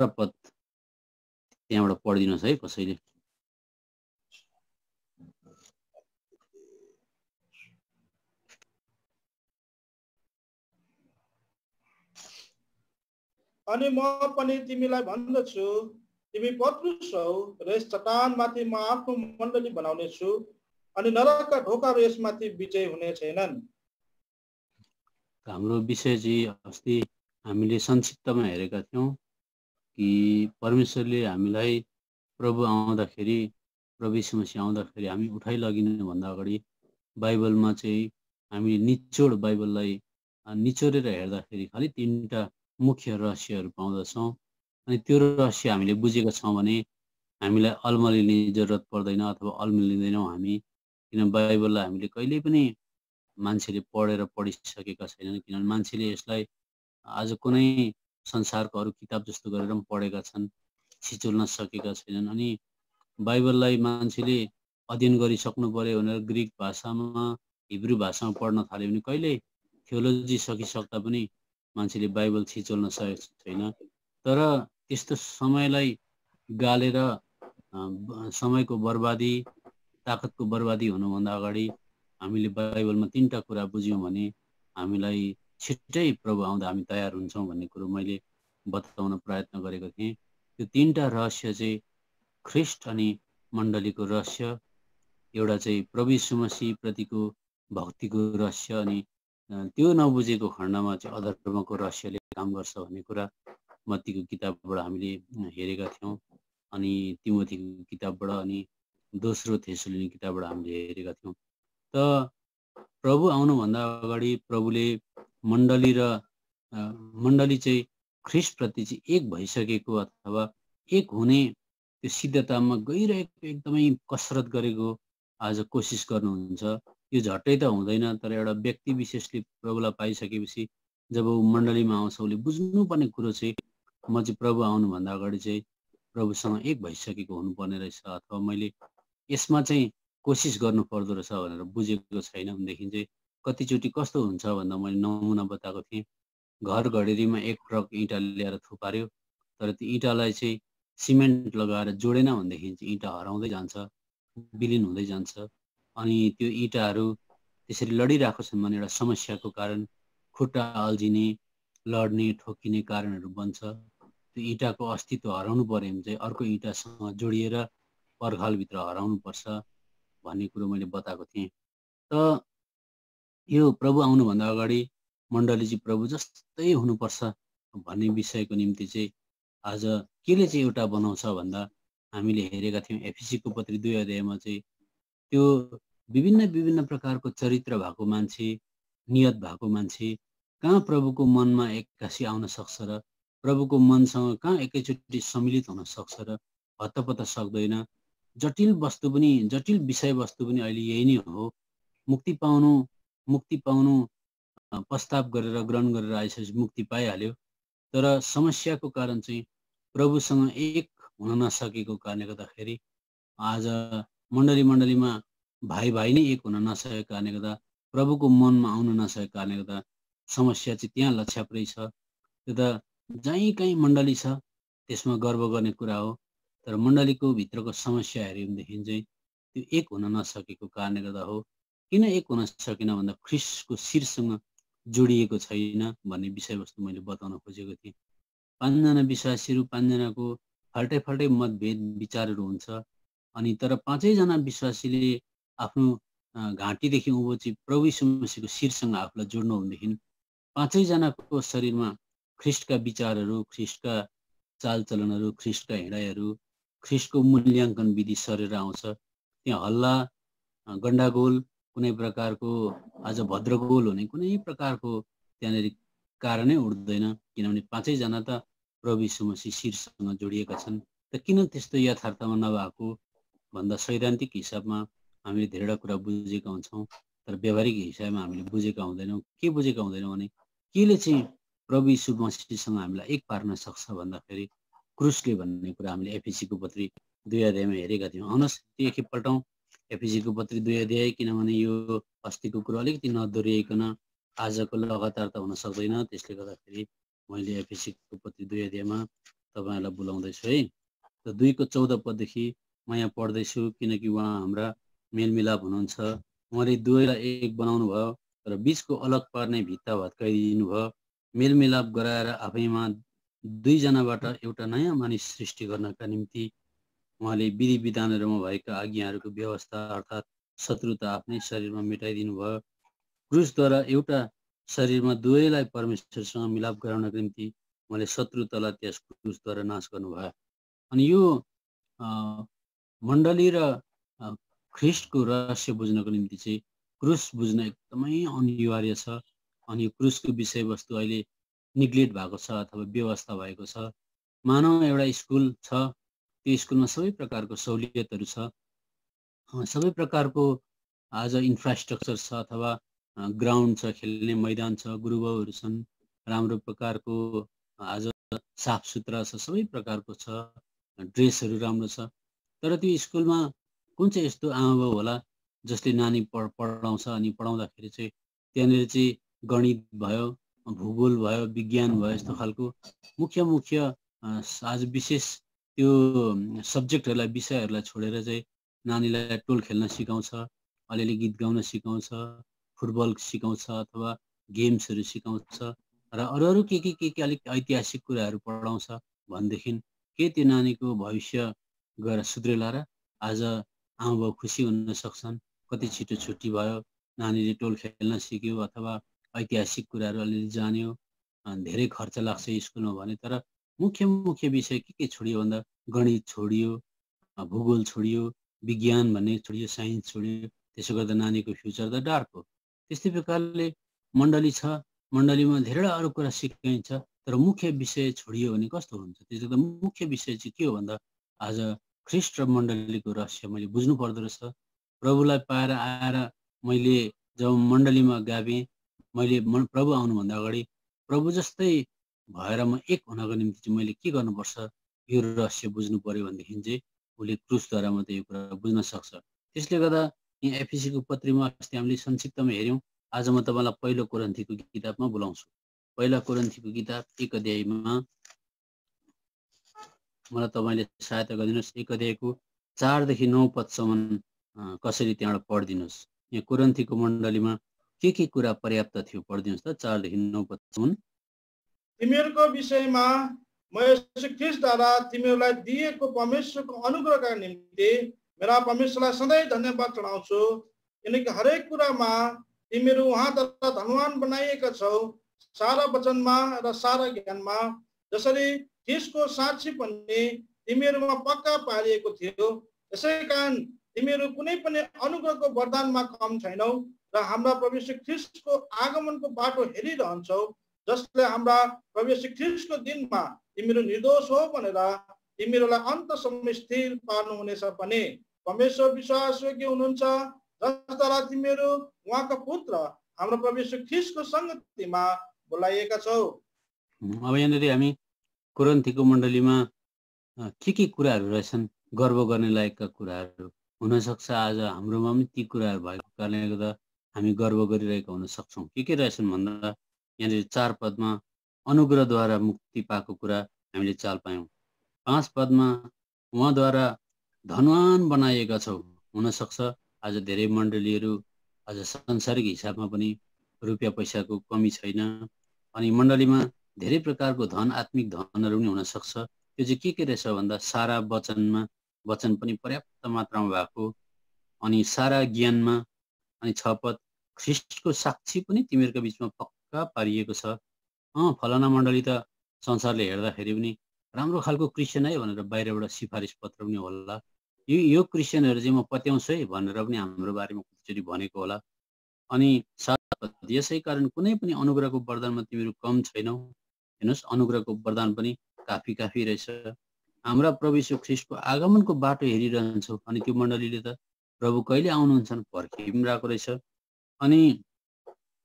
पद त्यहाँबाट पढिदिनुहोस् है कसैले। अनि म पनि तिमीलाई भन्दछु, तिमी पत्रुस हौ र यस चट्टानमाथि म आफ्नो मण्डली बनाउने छु, अनि नरकका ढोकाहरू यसमाथि विजय हुने छैनन्। हाम्रो विषय चाहिँ अस्ति हामीले संक्षिप्तमा हेरेका थियौँ कि परमेश्वरले हामीलाई प्रभु आउँदाखेरि, प्रभु यीशु मसीह आउँदाखेरि हामी उठाइ लगिनुभन्दा अगाडि बाइबलमा चाहिँ हामीले निचोड बाइबललाई निचोरेर हेर्दाखेरि खालि 3टा मुख्य रहस्यहरू पाउँदछौँ। अनि त्यो रहस्य हामीले बुझेका छौँ भने हामीलाई अल्मलिने जरुरत पर्दैन अथवा अल्मलिँदैनौँ हामी, किन बाइबललाई हामीले कहिल्यै पनि मान्छेले पढेर पढिसकेका छैनन्, किनभने मान्छेले यसलाई आज कुनै संसारको अरू किताब जस्तो गरेर पनि पढेका छन्, छिचोल्न सकेका छैनन्। अनि बाइबललाई मान्छेले अध्ययन गरिसक्नु पर्यो भनेर ग्रिक भाषामा, हिब्रू भाषामा पढ्न थाल्यो भने कहिले थियोलोजी सकिसक्दा पनि मान्छेले बाइबल छिचोल्न सकेको छैन। तर त्यस्तो समयलाई गालेर समयको बर्बादी, ताकतको बर्बादी हुनुभन्दा अगाडि हामीले बाइबलमा 3टा कुरा बुझ्यौँ भने हामीलाई छिट्टै प्रभु आउँदा हामी तयार हुन्छौँ भन्ने कुरो मैले बताउन प्रयत्न गरेको थिएँ। त्यो 3टा रहस्य चाहिँ ख्रिस्ट अनि मण्डलीको रहस्य, एउटा चाहिँ प्रभु यीशु मसीह प्रतिको भक्तिको रहस्य, अनि त्यो नबुझेको खण्डमा चाहिँ अधर्मको रहस्यले काम गर्छ भन्ने कुरा मत्तीको किताबबाट हामीले हेरेका थियौँ, अनि तिमोथीको किताबबाट, अनि दोस्रो थेसलोनी किताबबाट हामीले हेरेका थियौँ। त प्रभु आउनुभन्दा अगाडि प्रभुले मण्डली चाहिँ ख्रिस्टप्रति चाहिँ एक भइसकेको अथवा एक हुने त्यो सिद्धतामा गइरहेको एकदमै कसरत गरेको आज कोसिस गर्नुहुन्छ। यो झट्टै त हुँदैन, तर एउटा व्यक्ति विशेषले प्रभुलाई पाइसकेपछि जब ऊ मण्डलीमा आउँछ उसले बुझ्नुपर्ने कुरो चाहिँ म चाहिँ प्रभु आउनुभन्दा अगाडि चाहिँ प्रभुसँग एक भइसकेको हुनुपर्ने रहेछ, अथवा मैले यसमा चाहिँ कोसिस गर्नु पर्दो रहेछ भनेर बुझेको छैन भनेदेखि चाहिँ कतिचोटि कस्तो हुन्छ भन्दा मैले नमुना बताएको थिएँ। घर घडेरीमा एक ट्रक इँटा ल्याएर थुपार्यो, तर त्यो इँटालाई चाहिँ सिमेन्ट लगाएर जोडेन भनेदेखि चाहिँ इँटा हराउँदै जान्छ, विलिन हुँदै जान्छ। अनि त्यो इँटाहरू त्यसरी लडिरहेको छन् भने एउटा समस्याको कारण खुट्टा अल्झिने, लड्ने, ठोकिने कारणहरू बन्छ। त्यो इँटाको अस्तित्व हराउनु पर्यो भने चाहिँ अर्को इँटासँग जोडिएर पर्खालभित्र हराउनुपर्छ भन्ने कुरो मैले बताएको थिएँ। त यो प्रभु आउनुभन्दा अगाडि मण्डली चाहिँ प्रभु जस्तै हुनुपर्छ भन्ने विषयको निम्ति चाहिँ आज केले चाहिँ एउटा बनाउँछ भन्दा हामीले हेरेका थियौँ एफिसीको पत्री 2 अध्यायमा चाहिँ त्यो विभिन्न प्रकारको चरित्र भएको मान्छे, नियत भएको मान्छे कहाँ प्रभुको मनमा एक्कासी आउन सक्छ र प्रभुको मनसँग कहाँ एकैचोटि सम्मिलित हुन सक्छ र हत्तपत्त सक्दैन। जटिल विषयवस्तु पनि अहिले यही नै हो। मुक्ति पाउनु प्रस्ताव गरेर ग्रहण गरेर आइसकेपछि मुक्ति पाइहाल्यो, तर समस्याको कारण चाहिँ प्रभुसँग एक हुन नसकेको कारणले गर्दाखेरि आज मण्डलीमा भाइ नै एक हुन नसकेको कारणले गर्दा प्रभुको मनमा आउन नसकेको कारणले गर्दा समस्या चाहिँ त्यहाँ लक्षाप्रै छ। त्यो त जहीँ कहीँ मण्डली छ त्यसमा गर्व गर्ने कुरा हो, तर मण्डलीको भित्रको समस्या हेऱ्यो भनेदेखि चाहिँ त्यो एक हुन नसकेको कारणले गर्दा हो। किन एक हुन सकेन भन्दा ख्रिस्टको शिरसँग जोडिएको छैन भन्ने विषयवस्तु मैले बताउन खोजेको थिएँ। 5जना विश्वासीहरू 5जनाको फाल्टै मतभेद विचारहरू हुन्छ, अनि तर 5जना विश्वासीले आफ्नो घाँटीदेखि उँभो चाहिँ प्रभु यीशु मसीहको शिरसँग आफूलाई जोड्नु भनेदेखि 5जनाको शरीरमा ख्रिस्टका विचारहरू, ख्रिस्टका चालचलनहरू, ख्रिस्टका हिँडाइहरू, ख्रिस्टको मूल्याङ्कन विधि सरेर आउँछ। त्यहाँ हल्ला, गण्डागोल, कुनै प्रकारको आज भद्रगोल हुने कुनै प्रकारको त्यहाँनिर कारणै उठ्दैन, किनभने 5जना त प्रभु यीशु मसीह शिरसँग जोडिएका छन्। त किन त्यस्तो यथार्थमा नभएको भन्दा सैद्धान्तिक हिसाबमा हामीले धेरैवटा कुरा बुझेका हुन्छौँ, तर व्यावहारिक हिसाबमा हामीले बुझेका हुँदैनौँ। के बुझेका हुँदैनौँ भने केले चाहिँ प्रभु यीशु मसीहसँग हामीलाई एक पार्न सक्छ भन्दाखेरि क्रुसले भन्ने कुरा हामीले एफिसीको पत्री 2 अध्यायमा हेरेका थियौँ। आउनुहोस् त्यो एकखेप पल्टाउँ एफिसीको पत्री 2 अध्याय, किनभने यो अस्तिको कुरो अलिकति नदोहोऱ्याइकन आजको लगातार त हुन सक्दैन। त्यसले गर्दाखेरि मैले एफिसीको पत्री 2 अध्यायमा तपाईँहरूलाई बोलाउँदैछु है। र 2 को 14 पददेखि म यहाँ पढ्दैछु, किनकि उहाँ हाम्रा मेलमिलाप हुनुहुन्छ। उहाँले दुवैलाई एक बनाउनु भयो र बिचको अलग पार्ने भित्ता भत्काइदिनु भयो। मेलमिलाप गराएर आफैमा 2 जनाबाट एउटा नयाँ मानिस सृष्टि गर्नका निम्ति उहाँले विधि विधानहरूमा भएका आज्ञाहरूको व्यवस्था अर्थात् शत्रुता आफ्नै शरीरमा मेटाइदिनु भयो। क्रुसद्वारा एउटा शरीरमा दुवैलाई परमेश्वरसँग मिलाप गराउनका निम्ति उहाँले शत्रुतालाई त्यस क्रुसद्वारा नाश गर्नुभयो। अनि यो मण्डली र ख्रिस्टको रहस्य बुझ्नको निम्ति चाहिँ क्रुस बुझ्न एकदमै अनिवार्य छ। अनि यो क्रुसको विषयवस्तु अहिले निग्लेक्ट भएको छ अथवा व्यवस्था भएको छ। मानव एउटा स्कुल छ, त्यो स्कुलमा सबै प्रकारको सहुलियतहरू छ, सबै प्रकारको आज इन्फ्रास्ट्रक्चर छ अथवा ग्राउन्ड छ, खेल्ने मैदान छ, गुरुबाउहरू छन्, राम्रो प्रकारको आज साफ सुथरा छ, सबै प्रकारको छ, ड्रेसहरू राम्रो छ। तर त्यो स्कुलमा कुन चाहिँ यस्तो आमाबाउ होला जसले नानी पढाउँछ अनि पढाउँदाखेरि चाहिँ त्यहाँनिर चाहिँ गणित भयो, भूगोल भयो, विज्ञान भयो, यस्तो खालको मुख्य आज विशेष त्यो सब्जेक्टहरूलाई विषयहरूलाई छोडेर चाहिँ नानीलाई टोल खेल्न सिकाउँछ, अलिअलि गीत गाउन सिकाउँछ, फुटबल सिकाउँछ अथवा गेम्सहरू सिकाउँछ र अरू के अलिक ऐतिहासिक कुराहरू पढाउँछ भनेदेखि के त्यो नानीको भविष्य गएर सुध्रेला र आज आमाबाउ खुसी हुन सक्छन्। कति छिटो छुट्टी भयो, नानीले टोल खेल्न सिक्यो अथवा ऐतिहासिक कुराहरू अलिअलि जान्यो, धेरै खर्च लाग्छ स्कुलमा भने, तर मुख्य विषय के छोडियो भन्दा गणित छोडियो, भूगोल छोडियो, विज्ञान भन्ने छोडियो, साइन्स छोडियो। त्यसो गर्दा नानीको फ्युचर त डार्क हो। त्यस्तै प्रकारले मण्डली छ, मण्डलीमा धेरैवटा अरू कुरा सिकाइन्छ, तर मुख्य विषय छोडियो भने कस्तो हुन्छ? त्यसो गर्दा मुख्य विषय चाहिँ के हो भन्दा आज ख्रिस्ट र मण्डलीको रहस्य मैले बुझ्नु पर्दो रहेछ। प्रभुलाई पाएर आएर मैले जब मण्डलीमा गाभेँ, मैले प्रभु आउनुभन्दा अगाडि प्रभु जस्तै भएर म एक हुनको निम्ति चाहिँ मैले के गर्नुपर्छ, यो रहस्य बुझ्नु पर्यो भनेदेखि चाहिँ उसले क्रुसद्वारा मात्रै यो कुरा बुझ्न सक्छ। त्यसले गर्दा यहाँ एफिसीको पत्रीमा अस्ति हामीले संक्षिप्तमा हेऱ्यौँ। आज म तपाईँलाई पहिलो कोरिन्थीको किताबमा बोलाउँछु। पहिला कोरिन्थीको किताब 1 अध्यायमा मलाई तपाईँले सहायता गरिदिनुहोस्। 1 अध्यायको 4 देखि 9 पदसम्म कसरी त्यहाँबाट पढिदिनुहोस्। यहाँ कोरिन्थीको मण्डलीमा के कुरा पर्याप्त थियो पढिदिनुहोस् त। 4 देखि 9 पदसम्म। तिमीहरूको विषयमा म येशू ख्रिस्टद्वारा तिमीहरूलाई दिएको परमेश्वरको अनुग्रहका निम्ति मेरा परमेश्वरलाई सधैँ धन्यवाद चढाउँछु, किनकि हरेक कुरामा तिमीहरू उहाँद्वारा धनवान बनाइएका छौ, सारा वचनमा र सारा ज्ञानमा, जसरी ख्रिस्टको साक्षी पनि तिमीहरूमा पक्का पारिएको थियो। यसै कारण तिमीहरू कुनै पनि अनुग्रहको वरदानमा कम छैनौ र हाम्रा परमेश्वर ख्रिस्टको आगमनको बाटो हेरिरहन्छौ, जसले हाम्रा परमेश्वर ख्रिस्टको दिनमा तिमीहरू निर्दोष हो भनेर तिमीहरूलाई अन्तसम्म स्थिर पार्नुहुनेछ भने परमेश्वर विश्वासयोग्य हुनुहुन्छ, जसद्वारा तिमीहरू उहाँका पुत्र हाम्रो परमेश्वर ख्रिस्टको सङ्गतिमा बोलाइएका छौ। अब यहाँनिर हामी कोरिन्थीको मण्डलीमा के कुराहरू रहेछन् गर्व गर्ने लायकका कुराहरू हुनसक्छ। आज हाम्रोमा पनि ती कुराहरू भएको कारणले गर्दा हामी गर्व गरिरहेका हुन सक्छौँ। के रहेछन् भन्दा यहाँनिर 4 पदमा अनुग्रहद्वारा मुक्ति पाएको कुरा हामीले चाल पायौँ। 5 पदमा उहाँद्वारा धनवान बनाइएका छौ। हुनसक्छ आज धेरै मण्डलीहरू आज सांसारिक हिसाबमा पनि रुपियाँ पैसाको कमी छैन, अनि मण्डलीमा धेरै प्रकारको धन, आत्मिक धनहरू पनि हुनसक्छ। त्यो चाहिँ के रहेछ भन्दा सारा वचन पनि पर्याप्त मात्रामा भएको, अनि सारा ज्ञानमा, अनि 6 पद ख्रिस्टको साक्षी पनि तिमीहरूको बिचमा पक्का पारिएको छ। फलाना मण्डली त संसारले हेर्दाखेरि पनि राम्रो खालको क्रिस्चियन है भनेर बाहिरबाट सिफारिस पत्र पनि होला, यो क्रिस्चियनहरू चाहिँ म पत्याउँछु है भनेर पनि हाम्रो बारेमा कतिचोटि भनेको होला। अनि यसै कारण कुनै पनि अनुग्रहको वरदानमा तिमीहरू कम छैनौ। हेर्नुहोस्, अनुग्रहको वरदान पनि काफी रहेछ। हाम्रा प्रभु यीशु ख्रिस्टको आगमनको बाटो हेरिरहन्छौ, अनि त्यो मण्डलीले त प्रभु कहिले आउनुहुन्छन् पर्खि पनि रहेको रहेछ। अनि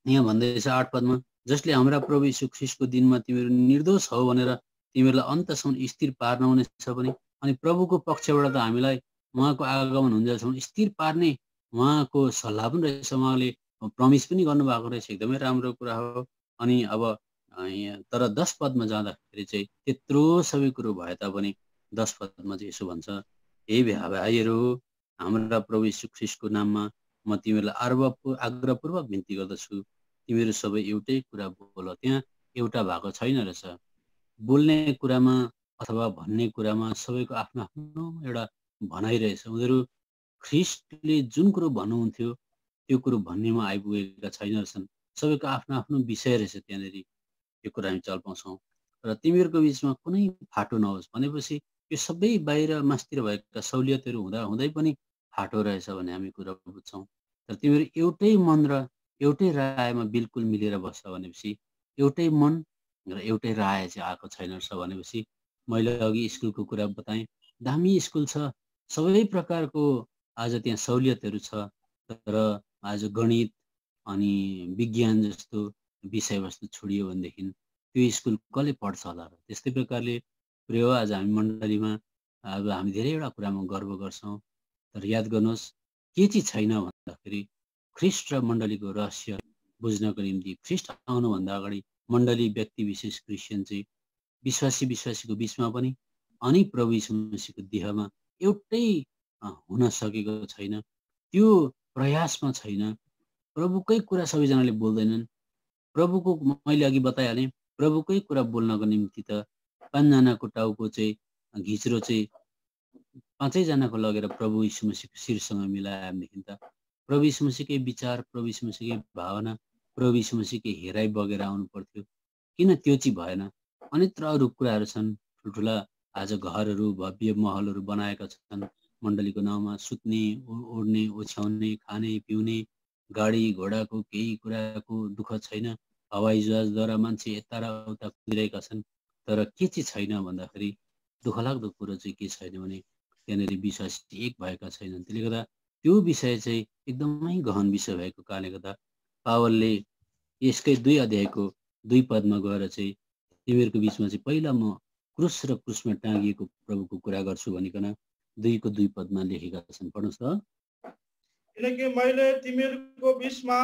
यहाँ भन्दैछ 8 पदमा, जसले हाम्रा प्रभु यीशु ख्रिस्टको दिनमा तिमीहरू निर्दोष हौ भनेर तिमीहरूलाई अन्तसम्म स्थिर पार्नुहुनेछ भने, अनि प्रभुको पक्षबाट त हामीलाई उहाँको आगमन हुन्जेलसम्म स्थिर पार्ने उहाँको सल्लाह पनि रहेछ, उहाँले प्रमिस पनि गर्नुभएको रहेछ। एकदमै राम्रो कुरा हो। अनि अब तर 10 पदमा जाँदाखेरि चाहिँ त्यत्रो सबै कुरो भए तापनि 10 पदमा चाहिँ यसो भन्छ, हे भाइहरू, हाम्रा प्रभु यीशु ख्रीष्टको नाममा म तिमीहरूलाई आग्रहपूर्वक बिन्ती गर्दछु, तिमीहरू सबै एउटै कुरा बोल। त्यहाँ एउटा भएको छैन रहेछ। बोल्ने कुरामा अथवा भन्ने कुरामा सबैको आफ्नो आफ्नो एउटा भनाइ रहेछ। उनीहरू ख्रीष्टले जुन कुरो भन्नुहुन्थ्यो त्यो कुरो भन्नेमा आइपुगेका छैन रहेछन्। सबैको आफ्नो आफ्नो विषय रहेछ त्यहाँनिर। यो कुरा हामी चाल पाउँछौँ। र तिमीहरूको बिचमा कुनै फाटो नहोस् भनेपछि यो सबै बाहिर मास्तिर भएका सहुलियतहरू हुँदै पनि फाटो रहेछ भन्ने हामी कुरा बुझ्छौँ। तर तिमीहरू एउटै मन र एउटै रायमा बिल्कुल मिलेर बस्छ भनेपछि एउटै मन र एउटै राय चाहिँ आएको छैन रहेछ भनेपछि मैले अघि स्कुलको कुरा बताएँ। दामी स्कुल छ, सबै प्रकारको आज त्यहाँ सहुलियतहरू छ, तर आज गणित अनि विज्ञान जस्तो विषयवस्तु छोडियो भनेदेखि त्यो स्कुल कसले पढ्छ होला र। त्यस्तै प्रकारले प्रिय आज हामी मण्डलीमा अब हामी धेरैवटा कुरामा गर्व गर्छौँ, तर याद गर्नुहोस् के चाहिँ छैन भन्दाखेरि ख्रीष्ट र मण्डलीको रहस्य बुझ्नको निम्ति ख्रीष्ट आउनुभन्दा अगाडि मण्डली व्यक्ति विशेष क्रिस्चियन चाहिँ विश्वासीको बिचमा पनि अनि प्रभु यीशु मसीहको देहमा एउटै हुन सकेको छैन। त्यो प्रयासमा छैन। प्रभुकै कुरा सबैजनाले बोल्दैनन्। प्रभुको मैले अघि बताइहालेँ, प्रभुकै कुरा बोल्नको निम्ति त 5 जनाको टाउको चाहिँ घिच्रो चाहिँ 5 जनाको लगेर प्रभु यीशु मसीहको शिरसँग मिलायो भनेदेखि त प्रभु यीशु मसीहकै विचार, प्रभु यीशु मसीहकै भावना, प्रभु यीशु मसीहकै हेराइ बगेर आउनु पर्थ्यो। किन त्यो चाहिँ भएन? अनेत्र अरू कुराहरू छन्। ठुल्ठुला आज घरहरू, भव्य महलहरू बनाएका छन् मण्डलीको नाउँमा। सुत्ने, ओड्ने, ओछ्याउने, खाने, पिउने, गाडी घोडाको केही कुराको दुःख छैन। हवाई जहाजद्वारा मान्छे यता र उता कुदिरहेका छन्। तर के चाहिँ छैन भन्दाखेरि दुःखलाग्दो कुरो चाहिँ के छैन भने त्यहाँनिर विश्वासी एक भएका छैनन्। त्यसले गर्दा त्यो विषय चाहिँ एकदमै गहन विषय भएको कारणले गर्दा पावलले यसकै 2 अध्यायको 2 पदमा गएर चाहिँ तिमीहरूको बिचमा चाहिँ पहिला म क्रुस र क्रुसमा टाँगिएको प्रभुको कुरा गर्छु भनिकन 2 को 2 पदमा लेखेका छन्। पढ्नुहोस् त। किनकि मैले तिमीहरूको बिचमा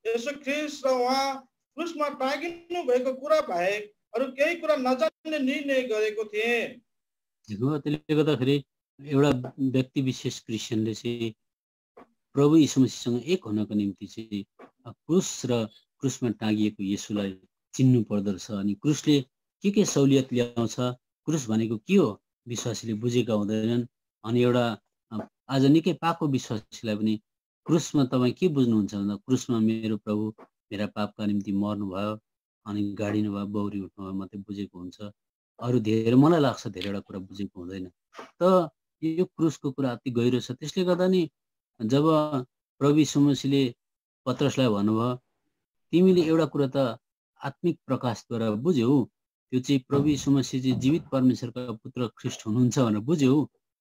यसो ख्रीष्ट र उहाँ क्रुसमा टाँगिनु भएको कुरा बाहेक अरू केही कुरा नजान्ने निर्णय गरेको थिएँ। त्यसले गर्दाखेरि एउटा व्यक्ति विशेष क्रिस्चियनले चाहिँ प्रभु यीशु मसीहसँग एक हुनको निम्ति चाहिँ क्रुस र क्रुसमा टाँगिएको येशूलाई चिन्नु पर्दछ। अनि क्रुसले के सहुलियत ल्याउँछ, क्रुस भनेको के हो विश्वासीले बुझेका हुँदैनन्। अनि एउटा आज निकै पाको विश्वासीलाई पनि क्रुसमा तपाईँ के बुझ्नुहुन्छ भन्दा क्रुसमा मेरो प्रभु मेरा पापका निम्ति मर्नुभयो अनि गाडिनु भयो, बौरी उठ्नुभयो मात्रै बुझेको हुन्छ। अरू धेरै मलाई लाग्छ धेरैवटा कुरा बुझेको हुँदैन। त यो क्रुसको कुरा अति गहिरो छ। त्यसले गर्दा नि जब प्रभु यीशु मसीहले पत्रसलाई भन्नुभयो तिमीले एउटा कुरा त आत्मिक प्रकाशद्वारा बुझ्यौ, त्यो चाहिँ प्रभु यीशु मसीह चाहिँ जीवित परमेश्वरका पुत्र ख्रीष्ट हुनुहुन्छ भनेर बुझ्यौ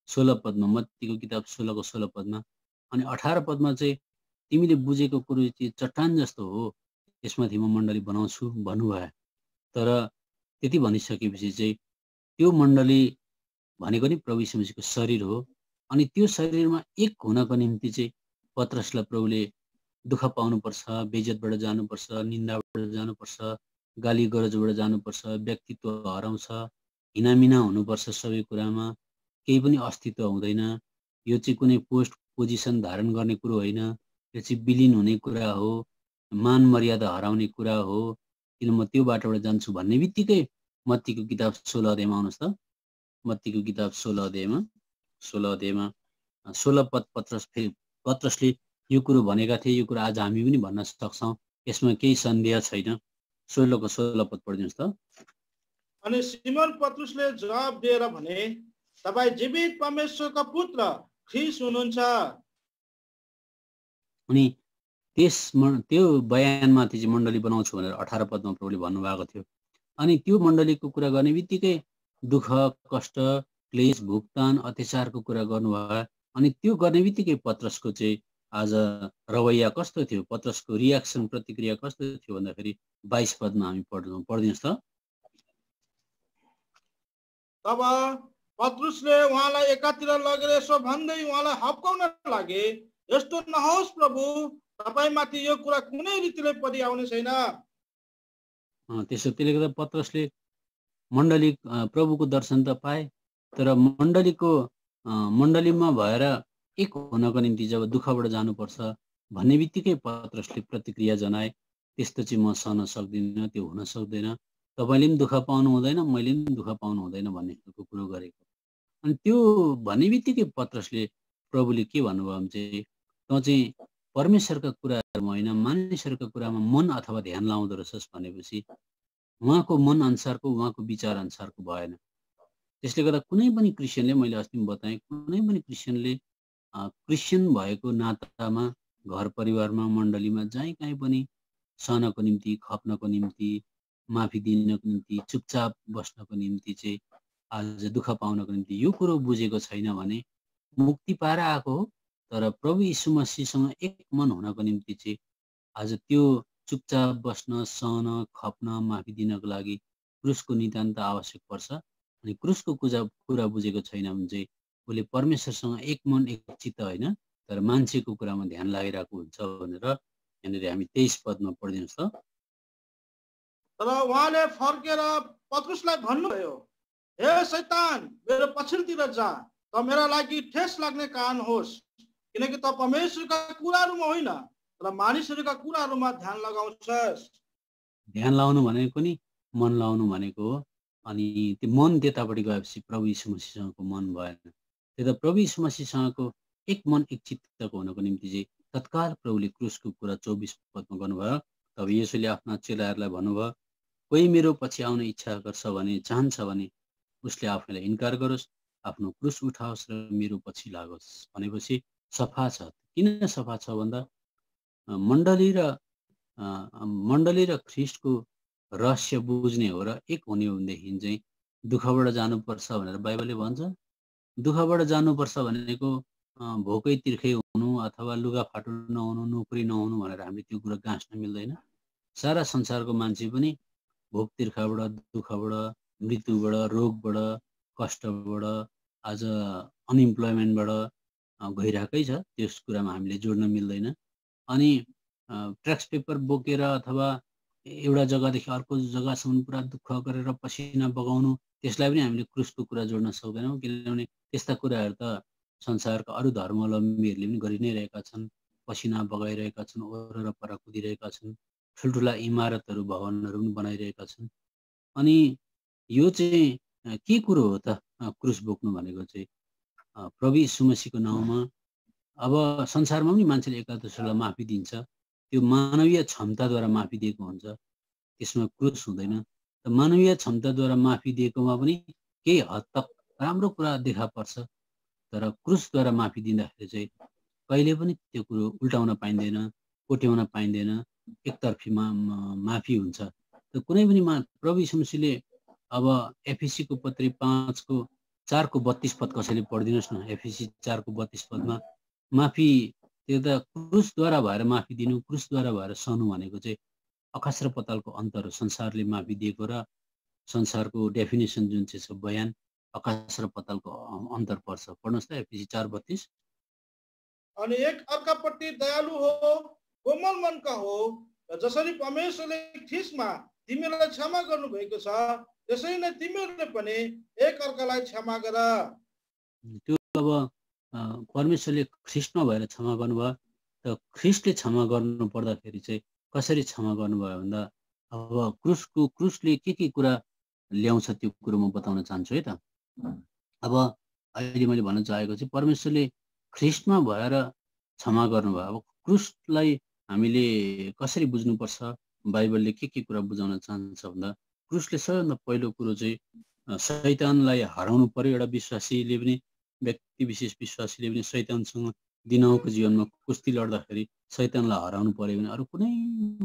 16 पदमा, मत्तीको किताब 16 को 16 पदमा। अनि 18 पदमा चाहिँ तिमीले बुझेको कुरो चाहिँ चट्टान जस्तो हो, यसमाथि म मण्डली बनाउँछु भन्नुभयो। तर त्यति भनिसकेपछि चाहिँ त्यो मण्डली भनेको नि प्रभु यीशु मसीहको शरीर हो। अनि त्यो शरीरमा एक हुनको निम्ति चाहिँ पत्रसलाई प्रभुले दुःख पाउनुपर्छ, बेइज्जतबाट जानुपर्छ, निन्दाबाट जानुपर्छ, गाली गरजबाट जानुपर्छ, व्यक्तित्व हराउँछ, हिनामिना हुनुपर्छ, सबै कुरामा केही पनि अस्तित्व हुँदैन। यो चाहिँ कुनै पोस्ट पोजिसन धारण गर्ने कुरो होइन, यो चाहिँ विलीन हुने कुरा हो, मान मर्यादा हराउने कुरा हो। किन म त्यो बाटोबाट जान्छु भन्ने बित्तिकै मत्तीको किताब 16 अध्यायमा आउनुहोस् त। मत्तीको किताब 16 अध्यायमा 16 पद पत्रसले यो कुरो भनेका थिए। यो कुरा आज हामी पनि भन्न सक्छौँ, यसमा केही सन्देह छैन। 16 को 16 पद पढिदिनुहोस् त। अनि सिमोन पत्रुसले जवाब दिएर भने, तपाईँ जीवित परमेश्वरका पुत्र ख्रीष्ट हुनुहुन्छ। अनि त्यो बयानमाथि चाहिँ मण्डली बनाउँछु भनेर 18 पदमा प्रभुले भन्नुभएको थियो। अनि त्यो मण्डलीको कुरा गर्ने बित्तिकै दुःख, कष्ट, क्लेश, भुक्तान, अत्याचारको कुरा गर्नुभयो। अनि त्यो गर्ने बित्तिकै पत्रसको चाहिँ आज रवैया कस्तो थियो, पत्रसको रियाक्सन प्रतिक्रिया कस्तो थियो भन्दाखेरि 22 पदमा हामी पढ्दिनुहोस् त। तब पत्रुसले उहाँलाई एकातिर लगेर यसो भन्दै उहाँलाई हप्काउन लागे, यस्तो नहोस् प्रभु, तपाईमाथि यो कुरा कुनै रीतिले परिआउने छैन। त्यसले गर्दा पत्रसले प्रभुको दर्शन त पाए, तर मण्डलीमा भएर एक हुनको निम्ति जब दुःखबाट जानुपर्छ भन्ने बित्तिकै पत्रसले प्रतिक्रिया जनाए, त्यस्तो चाहिँ म सहन सक्दिनँ, त्यो हुन सक्दैन, तपाईँले पनि दुःख पाउनु हुँदैन, मैले पनि दुःख पाउनु हुँदैन भन्ने खालको कुरो गरेको। अनि त्यो भन्ने बित्तिकै पत्रसले प्रभुले के भन्नुभयो भने चाहिँ, तँ चाहिँ परमेश्वरका कुराहरूमा होइन मानिसहरूका कुरामा मन अथवा ध्यान लाउँदो रहेछस् भनेपछि उहाँको मन अनुसारको, उहाँको विचार अनुसारको भएन। त्यसले गर्दा कुनै पनि क्रिस्चियनले, मैले अस्ति पनि बताएँ, कुनै पनि क्रिस्चियनले क्रिस्चियन भएको नातामा घर परिवारमा मण्डलीमा जहीँ कहीँ पनि सहनको निम्ति, खप्नको निम्ति, माफी दिनको निम्ति, चुपचाप बस्नको निम्ति चाहिँ आज दुःख पाउनको निम्ति यो कुरो बुझेको छैन भने मुक्ति पाएर आएको हो, तर प्रभु यीशु मसीहसँग एक मन हुनको निम्ति चाहिँ आज त्यो चुपचाप बस्न, सहन, खप्न, माफी दिनको लागि क्रुसको नितान्त आवश्यक पर्छ। अनि क्रुसको कुरा बुझेको छैन भने चाहिँ उसले परमेश्वरसँग एक मन एक चित्त होइन, तर मान्छेको कुरामा ध्यान लागिरहेको हुन्छ भनेर यहाँनिर हामी 23 पदमा पढिदिनुहोस् त। तर उहाँले फर्केर पत्रुसलाई भन्नुभयो, हे शैतान, मेरो पछिल्तिर जा, त मेरा लागि ठेस लाग्ने कारण होस्, किनकि त परमेश्वरका कुराहरूमा होइन तर मानिसहरूका कुराहरूमा ध्यान लगाउँछस्। ध्यान लाउनु भनेको नि मन लाउनु भनेको हो। अनि त्यो मन त्यतापट्टि गएपछि प्रभु यीशु मसीहसँगको मन भएन। त्यता प्रभु यीशु मसीहसँगको एक मन एक चित्तको हुनको निम्ति चाहिँ तत्काल प्रभुले क्रुसको कुरा 24 पदमा गर्नुभयो। तब येशूले आफ्ना चेलाहरूलाई भन्नुभयो, कोही मेरो पछि आउने इच्छा गर्छ भने, चाहन्छ भने उसले आफैलाई इन्कार गरोस्, आफ्नो क्रुस उठाओस् र मेरो पछि लागोस्। भनेपछि सफा छ। किन सफा छ भन्दा मण्डली र ख्रिस्टको रहस्य बुझ्ने हो र एक हुने हो भनेदेखि चाहिँ दुःखबाट जानुपर्छ भनेर बाइबलले भन्छ। दुःखबाट जानुपर्छ भनेको भोकै तिर्खै हुनु अथवा लुगा फाटो नहुनु, नोकरी नहुनु भनेर हामीले त्यो कुरा गाँस्न मिल्दैन। सारा संसारको मान्छे पनि भोक तिर्खाबाट, दुःखबाट, मृत्युबाट, रोगबाट, कष्टबाट, आज अनइम्प्लोइमेन्टबाट गइरहेकै छ। त्यस कुरामा हामीले जोड्न मिल्दैन। अनि ट्याक्स पेपर बोकेर अथवा एउटा जग्गादेखि अर्को जग्गासम्म पुरा दुःख गरेर पसिना बगाउनु, त्यसलाई पनि हामीले क्रुसको कुरा जोड्न सक्दैनौँ। किनभने त्यस्ता कुराहरू त संसारका अरू धर्मावलम्बीहरूले पनि गरि नै रहेका छन्। पसिना बगाइरहेका छन्, ओर पर कुदिरहेका छन्, ठुल्ठुला इमारतहरू, भवनहरू पनि बनाइरहेका छन्। अनि यो चाहिँ के कुरो हो त क्रुस बोक्नु भनेको चाहिँ? प्रभु यीशु मसीहको नाउँमा अब संसारमा पनि मान्छेले एकादशलाई माफी दिन्छ, त्यो मानवीय क्षमताद्वारा माफी दिएको हुन्छ, त्यसमा क्रुस हुँदैन। त मानवीय क्षमताद्वारा माफी दिएकोमा पनि केही हद तक राम्रो कुरा देखा पर्छ, तर क्रुसद्वारा माफी दिँदाखेरि चाहिँ कहिले पनि त्यो कुरो उल्टाउन पाइँदैन, कोट्याउन पाइँदैन, एकतर्फी माफी हुन्छ। त कुनै पनि प्रभु यीशु मसीहले अब एफएसीको पत्री 4 को 32 पद कसैले पढिदिनुहोस् न। एफएसी 4 को 32 पदमा माफी त्यो त क्रुसद्वारा भएर माफी दिनु, क्रुसद्वारा भएर सहनु भनेको चाहिँ आकाश र पतालको अन्तर हो। संसारले माफी दिएको र संसारको डेफिनेसन जुन चाहिँ छ बयान, आकाश र पतालको अन्तर पर्छ। पढ्नुहोस् त एफएसी 4:32। अनि एक अर्कापट्टि दयालु हो, कोमल मनका हो, र जसरी परमेश्वरले ख्रिस्टमा तिमीहरूलाई क्षमा गर्नुभएको छ, त्यसरी नै तिमीहरूले पनि एक अर्कालाई क्षमा गर। त्यो अब परमेश्वरले ख्रिस्टमा भएर क्षमा गर्नुभयो। त ख्रिस्टले क्षमा गर्नु पर्दाखेरि चाहिँ कसरी क्षमा गर्नुभयो भन्दा अब क्रुसले के कुरा ल्याउँछ त्यो कुरो म बताउन चाहन्छु है त। अब अहिले मैले भन्न चाहेको चाहिँ परमेश्वरले ख्रिस्टमा भएर क्षमा गर्नुभयो। अब क्रुसलाई हामीले कसरी बुझ्नुपर्छ, बाइबलले के कुरा बुझाउन चाहन्छ भन्दा क्रुसले सबैभन्दा पहिलो कुरो चाहिँ शैतानलाई हराउनु पर्यो। एउटा विश्वासीले पनि, व्यक्ति विशेष विश्वासीले पनि शैतानसँग दिनहुँको जीवनमा कुस्ती लड्दाखेरि शैतानलाई हराउनु पर्यो भने अरू कुनै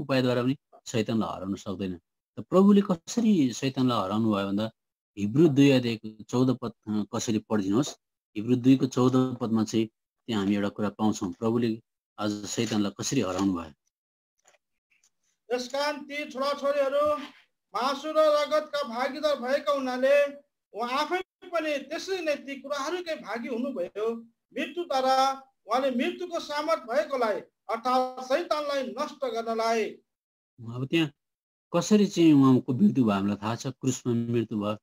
उपायद्वारा पनि शैतानलाई हराउन सक्दैन। त प्रभुले कसरी शैतानलाई हराउनु भयो भन्दा हिब्रू 2:14 पद कसरी पढिदिनुहोस्। हिब्रू 2 को 14 पदमा चाहिँ त्यहाँ हामी एउटा कुरा पाउँछौँ, प्रभुले आज शैतानलाई कसरी हराउनु भयो। यसकारण ती छोराछोरीहरू मासु र रगतका भागीदार भएका हुनाले उहाँ आफै पनि त्यसरी नै ती कुराहरूकै भागी हुनुभयो। मृत्युद्वारा उहाँले मृत्युको सामर्थ भएकोलाई अर्थात् शैतानलाई नष्ट गर्नलाई। अब त्यहाँ कसरी चाहिँ उहाँको मृत्यु भयो हामीलाई थाहा छ, क्रुसमा मृत्यु भयो।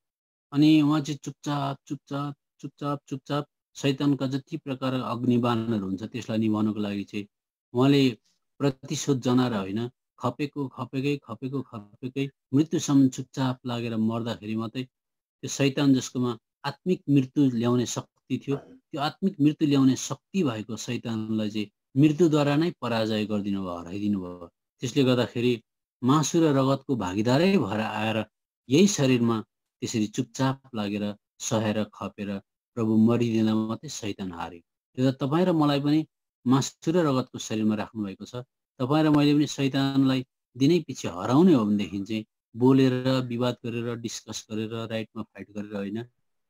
अनि उहाँ चाहिँ चुपचाप चुपचाप चुपचाप चुपचाप शैतानका जति प्रकारका अग्निबाणहरू हुन्छ त्यसलाई निभाउनको लागि चाहिँ उहाँले प्रतिशोध जनाएर होइन, खपेको खपेकै खपेको खपेकै मृत्युसम्म चुपचाप लागेर मर्दाखेरि मात्रै त्यो शैतान जसकोमा आत्मिक मृत्यु ल्याउने शक्ति थियो, त्यो आत्मिक मृत्यु ल्याउने शक्ति भएको शैतानलाई चाहिँ मृत्युद्वारा नै पराजय गरिदिनु भयो, हराइदिनु भयो। त्यसले गर्दाखेरि मासु र रगतको भागीदारै भएर आएर यही शरीरमा त्यसरी चुपचाप लागेर सहेर खपेर प्रभु मरिदिँदा मात्रै शैतान हार्यो। त्यो त तपाईँ र मलाई पनि मासु र रगतको शरीरमा राख्नुभएको छ। तपाईँ र मैले पनि शैतानलाई दिनै पछि हराउने हो भनेदेखि चाहिँ बोलेर विवाद गरेर डिस्कस गरेर राइटमा फाइट गरेर होइन,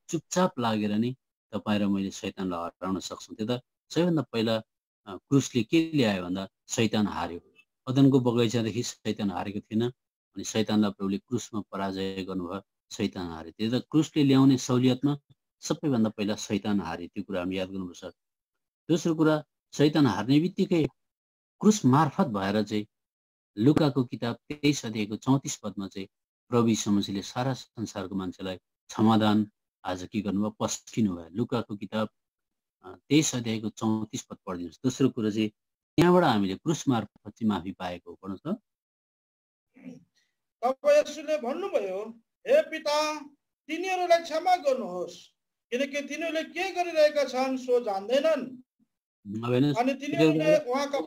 चुपचाप लागेर नै तपाईँ र मैले शैतानलाई हराउन सक्छौँ। त्यो त सबैभन्दा पहिला क्रुसले के ल्यायो भन्दा शैतान हार्यो। अदनको बगैँचादेखि शैतान हारेको थिएन, अनि शैतानलाई प्रभुले क्रुसमा पराजय गर्नुभयो, शैतान हार्यो। त्यो त क्रुसले ल्याउने सहुलियतमा सबैभन्दा पहिला शैतान हार्यो, त्यो कुरा हामी याद गर्नुपर्छ। दोस्रो कुरा, शैतान हार्ने बित्तिकै क्रुस मार्फत भएर चाहिँ लुकाको किताब 23 अध्यायको 34 पदमा चाहिँ प्रभु यीशु मसीहले सारा संसारको मान्छेलाई क्षमादान आज के गर्नुभयो, पस्किनु भयो। लुकाको किताब 23 अध्यायको 34 पद पढिदिनुहोस्। दोस्रो कुरो चाहिँ त्यहाँबाट हामीले क्रुस मार्फत चाहिँ माफी पाएको हो। पढ्नुहोस् त। तब येशूले भन्नुभयो, हे पिता, तिनीहरूलाई क्षमा गर्नुहोस्, किनकि तिनीहरूले के गरिरहेका छन् सो जान्दैनन्। अब हेर्नुहोस्, अनि तिनीहरूले उहाँका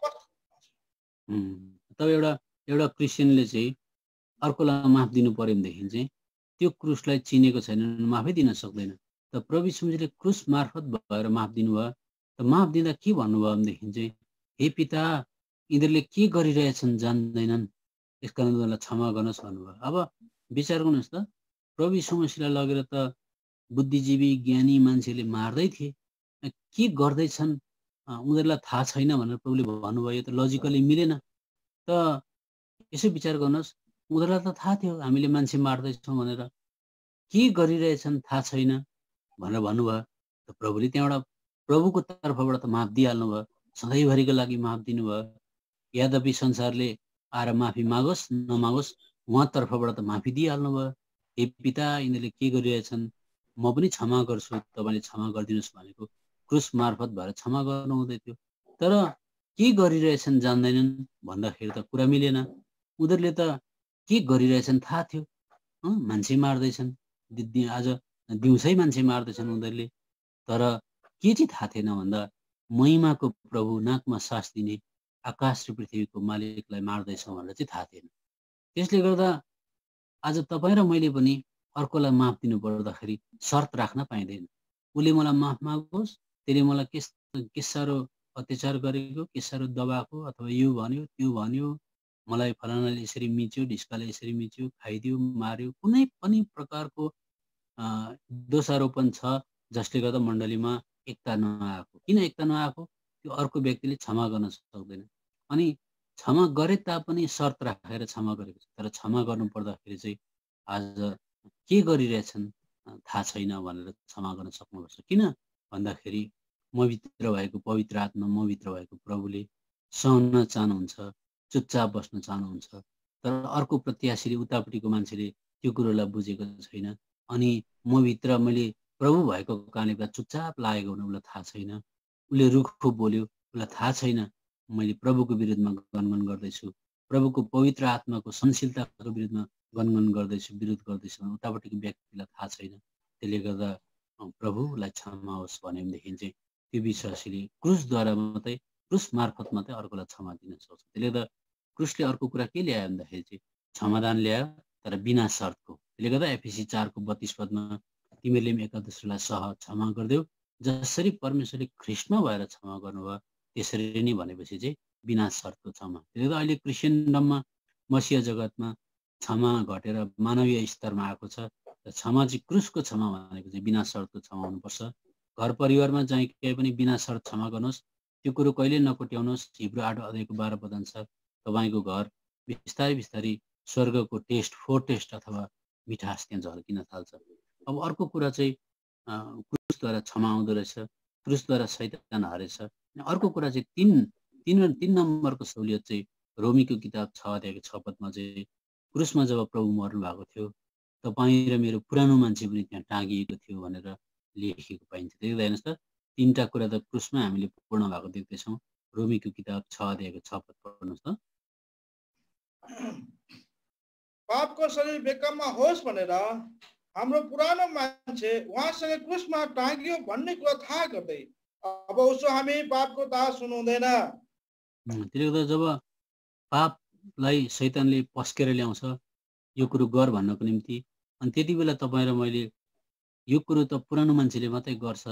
तब एउटा क्रिस्चियनले चाहिँ अर्कोलाई माफ दिनु पर्यो भनेदेखि चाहिँ त्यो क्रुसलाई चिनेको छैन, माफै दिन सक्दैन। त प्रभु यीशु मसीहले क्रुस मार्फत भएर माफ दिनुभयो। त माफ दिँदा के भन्नुभयो भनेदेखि चाहिँ, हे पिता, यिनीहरूले के गरिरहेछन् जान्दैनन्, यसकारण उनीहरूलाई क्षमा गर्नुहोस् भन्नुभयो। अब विचार गर्नुहोस् त, प्रभु यीशु मसीहलाई लगेर त बुद्धिजीवी ज्ञानी मान्छेले मार्दै थिए, के गर्दैछन् उनीहरूलाई थाहा छैन भनेर प्रभुले भन्नुभयो। यो त लजिकली मिलेन। त यसो विचार गर्नुहोस्, उनीहरूलाई त थाहा थियो हामीले मान्छे मार्दैछौँ भनेर, के गरिरहेछन् थाहा छैन भनेर भन्नुभयो। त प्रभुले त्यहाँबाट प्रभुको तर्फबाट त माफ दिइहाल्नु भयो, सधैँभरिको लागि माफ दिनुभयो। यद्यपि संसारले आएर माफी मागोस् नमागोस्, उहाँ तर्फबाट त माफी दिइहाल्नु भयो। हे पिता, यिनीहरूले के गरिरहेछन्, म पनि क्षमा गर्छु, तपाईँले क्षमा गरिदिनुहोस् भनेको क्रुस मार्फत भएर क्षमा गर्नु हुँदै थियो। तर के गरिरहेछन् जान्दैनन् भन्दाखेरि त कुरा मिलेन। उनीहरूले त के गरिरहेछन् थाहा थियो, मान्छे मार्दैछन्, आज दिउँसै मान्छे मार्दैछन् उनीहरूले। तर के चाहिँ थाहा थिएन भन्दा महिमाको प्रभु, नाकमा सास दिने आकाश र पृथ्वीको मालिकलाई मार्दैछौँ भनेर चाहिँ थाहा थिएन। त्यसले गर्दा आज तपाईँ र मैले पनि अर्कोलाई माफ दिनु पर्दाखेरि शर्त राख्न पाइँदैन। उसले मलाई माफ मागोस्, त्यसले मलाई के साह्रो अत्याचार गरेको, के साह्रो दबाएको, अथवा यो भन्यो त्यो भन्यो, मलाई फलानाले यसरी मिच्यो, ढिस्काले यसरी मिच्यो, खाइदियो, मार्यो, कुनै पनि प्रकारको दोषारोपण छ जसले गर्दा मण्डलीमा एकता नआएको। किन एकता नआएको? त्यो अर्को व्यक्तिले क्षमा गर्न सक्दैन। अनि क्षमा गरे तापनि शर्त राखेर क्षमा गरेको छ। तर क्षमा गर्नु पर्दाखेरि चाहिँ आज के गरिरहेछन् थाहा छैन भनेर क्षमा गर्न सक्नुपर्छ। किन भन्दाखेरि मभित्र भएको पवित्र आत्मा, मभित्र भएको प्रभुले सहन चाहनुहुन्छ, चुपचाप बस्न चाहनुहुन्छ। तर अर्को प्रत्याशीले, उतापट्टिको मान्छेले त्यो कुरोलाई बुझेको छैन। अनि मभित्र मैले प्रभु भएको कारणले चुपचाप लागेको हुन उसलाई थाहा छैन। उसले रुखो बोल्यो, उसलाई थाहा छैन मैले प्रभुको विरुद्धमा गनगन गर्दैछु, प्रभुको पवित्र आत्माको सहनशीलताको विरुद्धमा गनगन गर्दैछु, विरोध गर्दैछु, उतापट्टिको व्यक्तिलाई थाहा छैन। त्यसले गर्दा प्रभुलाई क्षमा होस् भन्यो भनेदेखि चाहिँ त्यो विश्वासीले क्रुसद्वारा मात्रै, क्रुस मार्फत मात्रै अर्कोलाई क्षमा दिन सक्छ। त्यसले गर्दा क्रुसले अर्को कुरा के ल्यायो भन्दाखेरि चाहिँ क्षमादान ल्यायो, तर बिना शर्तको। त्यसले गर्दा एफिसी 4को 32 पदमा तिमीहरूले पनि एका दोस्रोलाई क्षमा गरिदेऊ, जसरी परमेश्वरले ख्रिस्टमा भएर क्षमा गर्नुभयो त्यसरी नै भनेपछि चाहिँ बिना शर्तको क्षमा। त्यसले गर्दा अहिले क्रिस्चियनडममा, मसिह जगतमा क्षमा घटेर मानवीय स्तरमा आएको छ। क्षमा चाहिँ क्रुसको क्षमा भनेको चाहिँ बिना शर्तको क्षमा हुनुपर्छ। घर परिवारमा चाहिँ केही पनि बिना शर्त क्षमा गर्नुहोस्, त्यो कुरो कहिले नकोट्याउनुहोस्। हिब्रू 8 अध्यायको 12 पद अनुसार तपाईँको घर बिस्तारै बिस्तारै स्वर्गको टेस्ट, फोरटेस्ट अथवा मिठास त्यहाँ झल्किन थाल्छ। अब अर्को कुरा चाहिँ क्रुसद्वारा क्षमा आउँदो रहेछ, क्रुसद्वारा शैतान हारेछ। अर्को कुरा चाहिँ तीन नम्बरको सहुलियत चाहिँ रोमीको किताब 6 अध्यायको 6 पदमा चाहिँ क्रुसमा जब प्रभु मर्नु भएको थियो तपाईँ र मेरो पुरानो मान्छे पनि त्यहाँ टाँगिएको थियो भनेर लेखिएको पाइन्छ। देख्दा हेर्नुहोस् त 3टा कुरा त क्रुसमा हामीले पूर्ण भएको देख्दैछौँ। रोमीको किताब 6 अध्यायको 6 पद पढ्नुहोस् त। पापको शरीर बेकाममा होस् भनेर हाम्रो पुरानो मान्छे उहाँसँग क्रुसमा टाँगियो भन्ने कुरा थाहा गर्दै अब उसो हामी पापको दास हुनु हुँदैन। त्यसले गर्दा जब पापलाई शैतानले पस्केर ल्याउँछ यो कुरो गर भन्नको निम्ति, अनि त्यति बेला तपाईँ र मैले यो कुरो त पुरानो मान्छेले मात्रै गर्छ,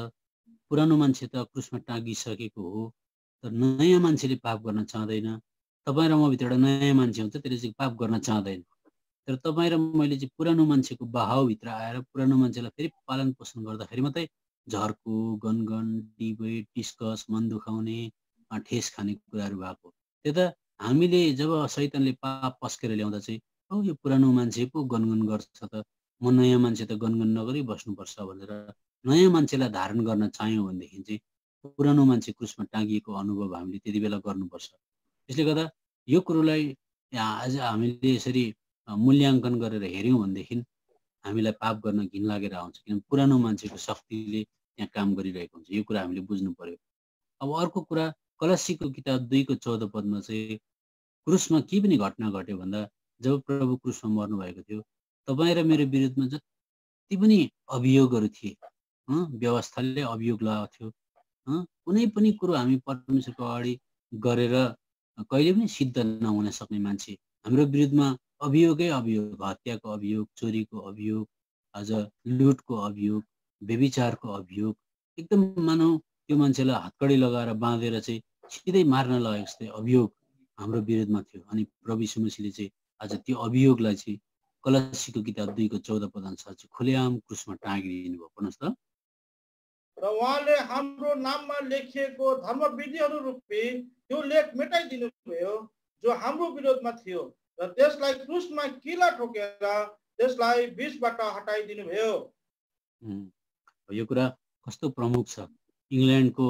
पुरानो मान्छे त क्रुसमा टाँगिसकेको हो, तर नयाँ मान्छेले पाप गर्न चाहँदैन। तपाईँ र म भित्र एउटा नयाँ मान्छे हुन्छ, त्यसले चाहिँ पाप गर्न चाहँदैन। तर तपाईँ र मैले चाहिँ पुरानो मान्छेको बहावभित्र आएर पुरानो मान्छेलाई फेरि पालन पोषण गर्दाखेरि मात्रै झर्को, गनगन, डिबेट, डिस्कस, मन दुखाउने, ठेस खाने कुराहरू भएको। त्यो त हामीले जब शैतानले पाप पस्केर ल्याउँदा चाहिँ यो पुरानो मान्छे पो गनगन गर्छ त म नयाँ मान्छे त गनगन नगरी बस्नुपर्छ भनेर नयाँ मान्छेलाई धारण गर्न चाह्यौँ भनेदेखि चाहिँ पुरानो मान्छे क्रुसमा टाँगिएको अनुभव हामीले त्यति बेला गर्नुपर्छ। त्यसले गर्दा यो कुरोलाई आज हामीले यसरी मूल्याङ्कन गरेर हेऱ्यौँ भनेदेखि हामीलाई पाप गर्न घिन लागेर आउँछ, किनभने पुरानो मान्छेको शक्तिले त्यहाँ काम गरिरहेको हुन्छ। यो कुरा हामीले बुझ्नु पर्यो। अब अर्को कुरा कलसीको किताब 2को 14 पदमा चाहिँ क्रुसमा के पनि घटना घट्यो भन्दा जब प्रभु क्रुसमा मर्नु भएको थियो तपाईँ र मेरो विरुद्धमा जति पनि अभियोगहरू थिए, व्यवस्थाले अभियोग लगाएको थियो, कुनै पनि कुरो हामी परमेश्वरको अगाडि गरेर कहिले पनि सिद्ध नहुन सक्ने मान्छे हाम्रो विरुद्धमा अभियोगै अभियोग, हत्याको अभियोग, चोरीको अभियोग, अझ लुटको अभियोग, व्यभिचारको अभियोग, एकदम मानौ त्यो मान्छेलाई हत्कडी लगाएर बाँधेर चाहिँ सिधै मार्न लागेको जस्तै अभियोग हाम्रो विरुद्धमा थियो। अनि प्रभु यीशु मसीहले चाहिँ आज त्यो अभियोगलाई चाहिँ कलसीको किताब 2को 14 पद अनुसार चाहिँ खुलेआम क्रुसमा टाँगिदिनु भयो। भन्नुहोस् त। र उहाँले हाम्रो नाममा लेखिएको धर्मविधिहरू रूपी त्यो लेख मेटाइदिनु भयो जो हाम्रो विरोधमा थियो र त्यसलाई क्रुसमा किला ठोकेर त्यसलाई बीचबाट हटाइदिनु भयो। यो कुरा कस्तो प्रमुख छ। इङ्ल्यान्डको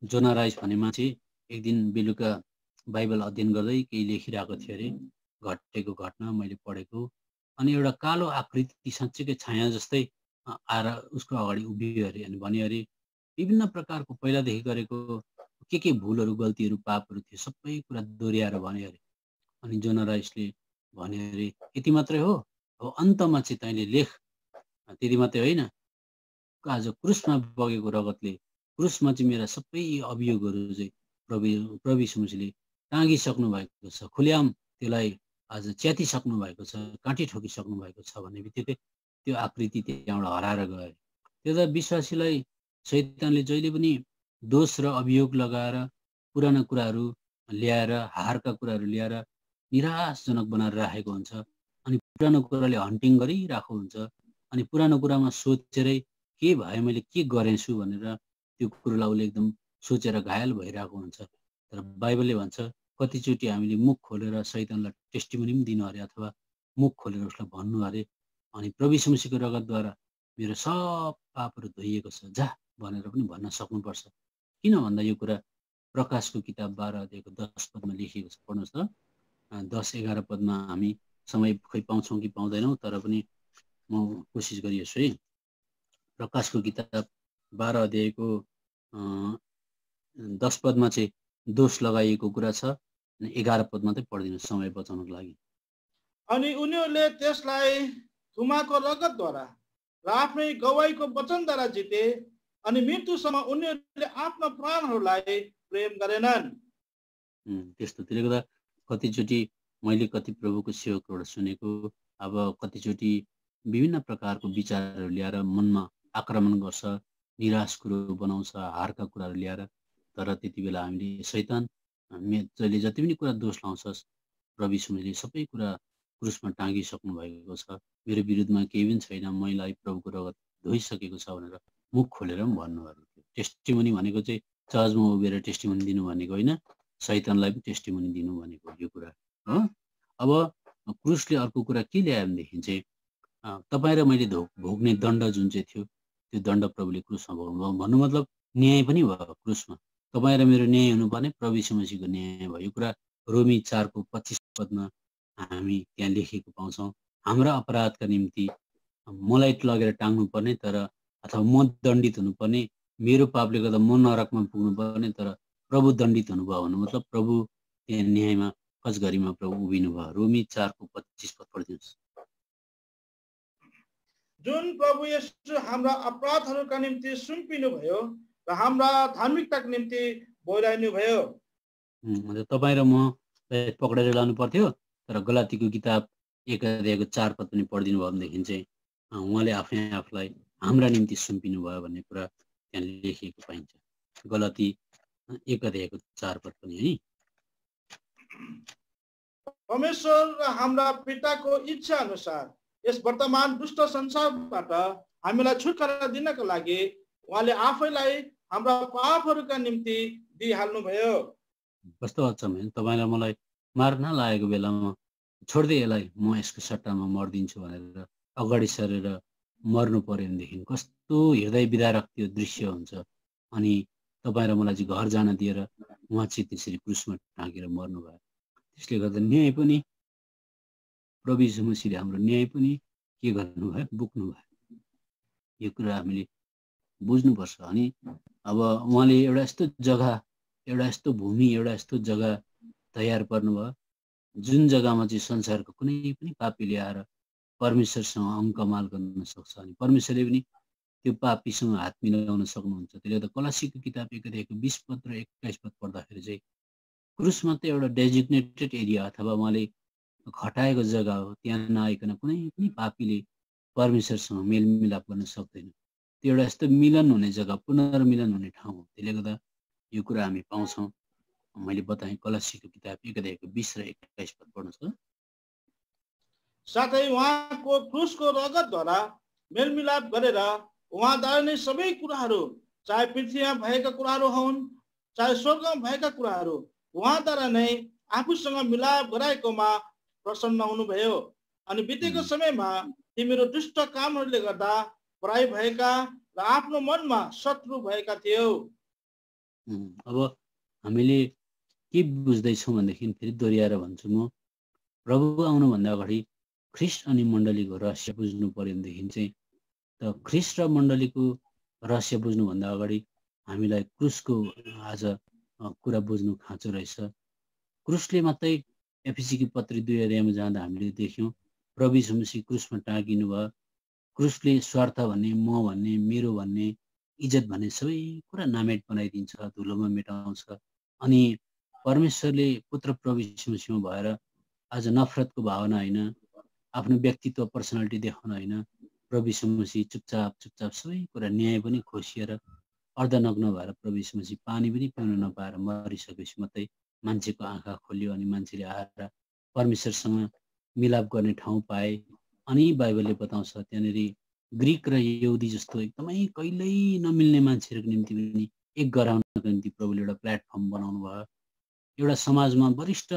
जोना राइस भन्ने मान्छे एक दिन बेलुका बाइबल अध्ययन गर्दै केही लेखिरहेको थियो अरे, घटेको घटना मैले पढेको। अनि एउटा कालो आकृति साँच्चैकै छाया जस्तै आएर उसको अगाडि उभियो अरे। अनि भन्यो अरे विभिन्न प्रकारको पहिलादेखि गरेको के भुलहरू, गल्तीहरू, पापहरू थियो सबै कुरा दोहोऱ्याएर भन्यो अरे। अनि जोना राइसले भन्यो अरे यति मात्रै हो, अब अन्तमा चाहिँ तैँले लेख। त्यति मात्रै होइन, आज क्रुसमा बगेको रगतले क्रुसमा चाहिँ मेरा सबै अभियोगहरू चाहिँ प्रभु यीशु मसीहले टाँगिसक्नु भएको छ, खुल्याम त्यसलाई आज च्यातिसक्नु भएको छ, काँटी ठोकिसक्नु भएको छ भन्ने बित्तिकै त्यो आकृति त्यहाँबाट हराएर गयो। त्यो त विश्वासीलाई शैतानले जहिले पनि दोष र अभियोग लगाएर पुराना कुराहरू ल्याएर, हारका कुराहरू ल्याएर निराशजनक बनाएर राखेको हुन्छ। अनि पुरानो कुराले हन्टिङ गरिरहेको हुन्छ। अनि पुरानो कुरामा सोचेरै के भयो, मैले के गरेछु भनेर त्यो कुरोलाई उसले एकदम सोचेर घायल भइरहेको हुन्छ। तर बाइबलले भन्छ कतिचोटि हामीले मुख खोलेर शैतानलाई टेस्टिमोनी पनि दिनु अरे, अथवा मुख खोलेर उसलाई भन्नु अरे। अनि प्रभु यीशु मसीहको रगतद्वारा मेरो सब पापहरू धोइएको छ जा भनेर पनि भन्न सक्नुपर्छ। किन भन्दा यो कुरा प्रकाशको किताब 12 अध्यायको 10 पदमा लेखिएको छ। पढ्नुहोस् त। 10-11 पदमा हामी समय खै पाउँछौँ कि पाउँदैनौँ, तर पनि म कोसिस गरियोस् है। प्रकाशको किताब 12 अध्यायको 10 पदमा चाहिँ दोष लगाइएको कुरा छ। अनि 11 पद मात्रै पढिदिनु समय बचाउनको लागि। अनि उनीहरूले त्यसलाई थुमाको रगतद्वारा र आफ्नै गवाईको वचनद्वारा जिते अनि मृत्युसम्म उनीहरूले आफ्ना प्राणहरूलाई प्रेम गरेनन्। त्यस्तो त्यसले गर्दा कतिचोटि मैले कति प्रभुको सेवकबाट सुनेको, अब कतिचोटि विभिन्न प्रकारको विचारहरू ल्याएर मनमा आक्रमण गर्छ, निराश कुरो बनाउँछ, हारका कुराहरू ल्याएर। तर त्यति बेला हामीले शैतान जहिले जति पनि कुरा दोष लाउँछस्, प्रभु यीशुले सबै कुरा क्रुसमा टाँगिसक्नु भएको छ, मेरो विरुद्धमा केही पनि छैन, मैलाई प्रभुको रगत धोइसकेको छ भनेर मुख खोलेर पनि भन्नुभएको थियो। टेस्टिमोनी भनेको चाहिँ चर्चमा उभिएर टेस्टिमोनी दिनु भनेको होइन, शैतानलाई पनि टेस्टिमोनी दिनु भनेको यो कुरा हो। अब क्रुसले अर्को कुरा के ल्यायो भनेदेखि चाहिँ तपाईँ र मैले भोग्ने दण्ड जुन चाहिँ थियो त्यो दण्ड प्रभुले क्रुसमा भोग्नुभयो। भन्नु मतलब न्याय पनि भयो क्रुसमा। तपाईँ र मेरो न्याय हुनुपर्ने प्रभु यीशु मसीहको न्याय भयो। यो कुरा रोमी 4को 25 पदमा हामी त्यहाँ लेखेको पाउँछौँ। हाम्रा अपराधका निम्ति मलाई लगेर टाङ्नु पर्ने तर अथवा म दण्डित हुनुपर्ने, मेरो पापले गर्दा म नरकमा पुग्नुपर्ने तर प्रभु दण्डित हुनुभयो भन्नु मतलब प्रभु त्यहाँ न्यायमा कचघरीमा प्रभु उभिनु भयो। रोमी 4 को 25 पद पढिदिनुहोस्। जुन प्रभु येशू हाम्रा अपराधहरूका निम्ति सुम्पिनु भयो र हाम्रा धार्मिकताका निम्ति बोलाइनु भयो। तपाईँ र म पक्रेर लानु पर्थ्यो, तर गलातीको किताब 1:4 पद पनि पढिदिनु भयो भनेदेखि चाहिँ उहाँले आफूलाई हाम्रा निम्ति सुम्पिनु भयो भन्ने कुरा त्यहाँ लेखिएको पाइन्छ। गलाती 1:4 पद पनि है। परमेश्वर र हाम्रा पिताको इच्छा अनुसार यस वर्तमान दुष्ट संसारबाट हामीलाई छुटकारा दिनका लागि उहाँले आफैलाई हाम्रा पापहरूका निम्ति दिइहाल्नु भयो। कस्तो अचम्म हैन, तपाईलाई मलाई मार्न लागेको बेलामा छोड्दै यसलाई म यसको सट्टामा मर्दिन्छु भनेर अगाडि सरेर मर्नु पर्यो भनेदेखि कस्तो हृदय विदारक त्यो दृश्य हुन्छ। अनि तपाईँ र मलाई चाहिँ घर जान दिएर उहाँ चाहिँ त्यसरी क्रुसमा टाँगेर मर्नु भयो। त्यसले गर्दा न्याय पनि प्रभु यीशु मसीहले हाम्रो न्याय पनि के गर्नुभयो, बोक्नु भयो। यो कुरा हामीले बुझ्नुपर्छ। अनि अब उहाँले एउटा यस्तो जग्गा, एउटा यस्तो भूमि, एउटा यस्तो जग्गा तयार पार्नुभयो जुन जग्गामा चाहिँ संसारको कुनै पनि पापीले आएर परमेश्वरसँग अङ्कमाल गर्न सक्छ। अनि परमेश्वरले पनि त्यो पापीसँग हात मिलाउन सक्नुहुन्छ। त्यसले गर्दा कलसीको किताब 1:20 पद र 21 पद पढ्दाखेरि चाहिँ क्रुस मात्रै एउटा डेजिग्नेटेड एरिया अथवा उहाँले खटाएको जग्गा हो। त्यहाँ नआइकन कुनै पनि पापीले परमेश्वरसँग मेलमिलाप गर्न सक्दैन। त्यो एउटा यस्तो मिलन हुने जग्गा, पुनर्मिलन हुने ठाउँ हो। त्यसले गर्दा यो कुरा हामी पाउँछौँ। मैले बताएँ कलसीको किताब 1:20 र 21 पद पढ्नुहोस्। साथै उहाँको क्रुसको रगतद्वारा मेलमिलाप गरेर उहाँद्वारा नै सबै कुराहरू, चाहे पृथ्वीमा भएका कुराहरू हुन् चाहे स्वर्गमा भएका कुराहरू, उहाँद्वारा नै आफूसँग मिलाप गराएकोमा प्रसन्न हुनुभयो। अनि बितेको समयमा तिमीहरू दुष्ट कामहरूले गर्दा पराई भएका र आफ्नो मनमा शत्रु भएका थियौ। अब हामीले के बुझ्दैछौँ भनेदेखि फेरि दोहोऱ्याएर भन्छु म, प्रभु आउनुभन्दा अगाडि ख्रिस्ट अनि मण्डलीको रहस्य बुझ्नु पर्यो भनेदेखि चाहिँ त ख्रिस्ट र मण्डलीको रहस्य बुझ्नुभन्दा अगाडि हामीलाई क्रुसको आज कुरा बुझ्नु खाँचो रहेछ। क्रुसले मात्रै एफिसीकी पत्री 2 जाँदा हामीले देख्यौँ प्रभु यीशु मसीह क्रुसमा टाँगिनु भयो। क्रुसले स्वार्थ भन्ने, म भन्ने, मेरो भन्ने, इज्जत भन्ने सबै कुरा नामेट बनाइदिन्छ, धुलोमा मेटाउँछ। अनि परमेश्वरले पुत्र प्रभु यीशु मसीहमा भएर आज नफरतको भावना होइन, आफ्नो व्यक्तित्व पर्सनालिटी देखाउन होइन, प्रभु यीशु मसीह चुपचाप सबै कुरा न्याय पनि खोसिएर अर्धनग्न भएर प्रभु यीशु मसीह पानी पनि पिउन नपाएर मरिसकेपछि मात्रै मान्छेको आँखा खोल्यो अनि मान्छेले आएर परमेश्वरसँग मिलाप गर्ने ठाउँ पाए। अनि बाइबलले बताउँछ त्यहाँनिर ग्रिक र यहुदी जस्तो एकदमै कहिल्यै नमिल्ने मान्छेहरूको निम्ति पनि एक गराउनको निम्ति प्रभुले एउटा प्लेटफर्म बनाउनु भयो। एउटा समाजमा वरिष्ठ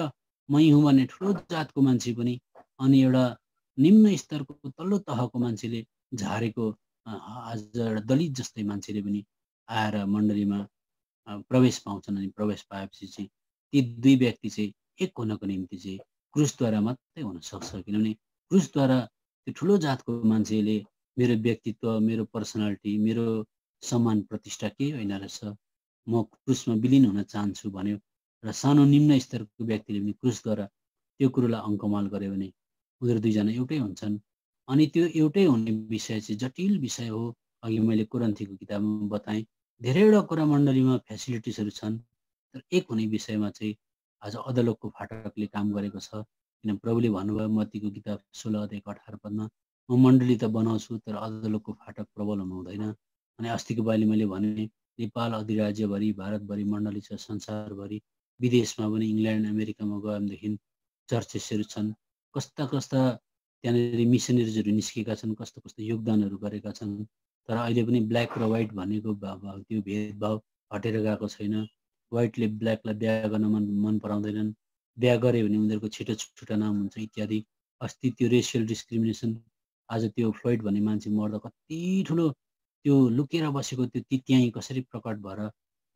मै हुँ भन्ने ठुलो जातको मान्छे पनि अनि एउटा निम्न स्तरको तल्लो तहको मान्छेले झारेको आज एउटा दलित जस्तै मान्छेले पनि आएर मण्डलीमा प्रवेश पाउँछन्। अनि प्रवेश पाएपछि चाहिँ ती दुई व्यक्ति चाहिँ एक हुनको निम्ति चाहिँ क्रुसद्वारा मात्रै हुन सक्छ। किनभने क्रुसद्वारा त्यो ठुलो जातको मान्छेले मेरो व्यक्तित्व, मेरो पर्सनालिटी, मेरो सम्मान प्रतिष्ठा केही होइन रहेछ, म क्रुसमा विलिन हुन चाहन्छु भन्यो र सानो निम्न स्तरको व्यक्तिले पनि क्रुसद्वारा त्यो कुरोलाई अङ्कमाल गर्यो भने उनीहरू दुईजना एउटै हुन्छन्। अनि त्यो एउटै हुने विषय चाहिँ जटिल विषय हो। अघि मैले कोरिन्थीको किताबमा बताएँ धेरैवटा कुरा मण्डलीमा फेसिलिटिजहरू छन्, तर एक हुने विषयमा चाहिँ आज अदालतको फाटकले काम गरेको छ। किन प्रभुले भन्नुभयो मत्तीको किताब 16:18 पदमा, म मण्डली त बनाउँछु तर अदालतको फाटक प्रबल हुनु हुँदैन। अनि अस्तिको पालि मैले भने नेपाल अधिराज्यभरि, भारतभरि मण्डली छ, संसारभरि, विदेशमा पनि इङ्ल्यान्ड अमेरिकामा गयो भनेदेखि चर्चेसहरू छन्। कस्ता त्यहाँनिर मिसनरिजहरू निस्केका छन्, कस्तो योगदानहरू गरेका छन्। तर अहिले पनि ब्ल्याक र व्हाइट भनेको त्यो भेदभाव हटेर गएको छैन। व्हाइटले ब्ल्याकलाई बिहा गर्न मन पराउँदैनन्, बिहा गऱ्यो भने उनीहरूको छिटो छुट्टा नाम हुन्छ इत्यादि। अस्ति त्यो रेसियल डिस्क्रिमिनेसन, आज त्यो फ्लोइड भन्ने मान्छे मर्दा कति ठुलो त्यो लुकेर बसेको त्यो तित्याई कसरी प्रकट भएर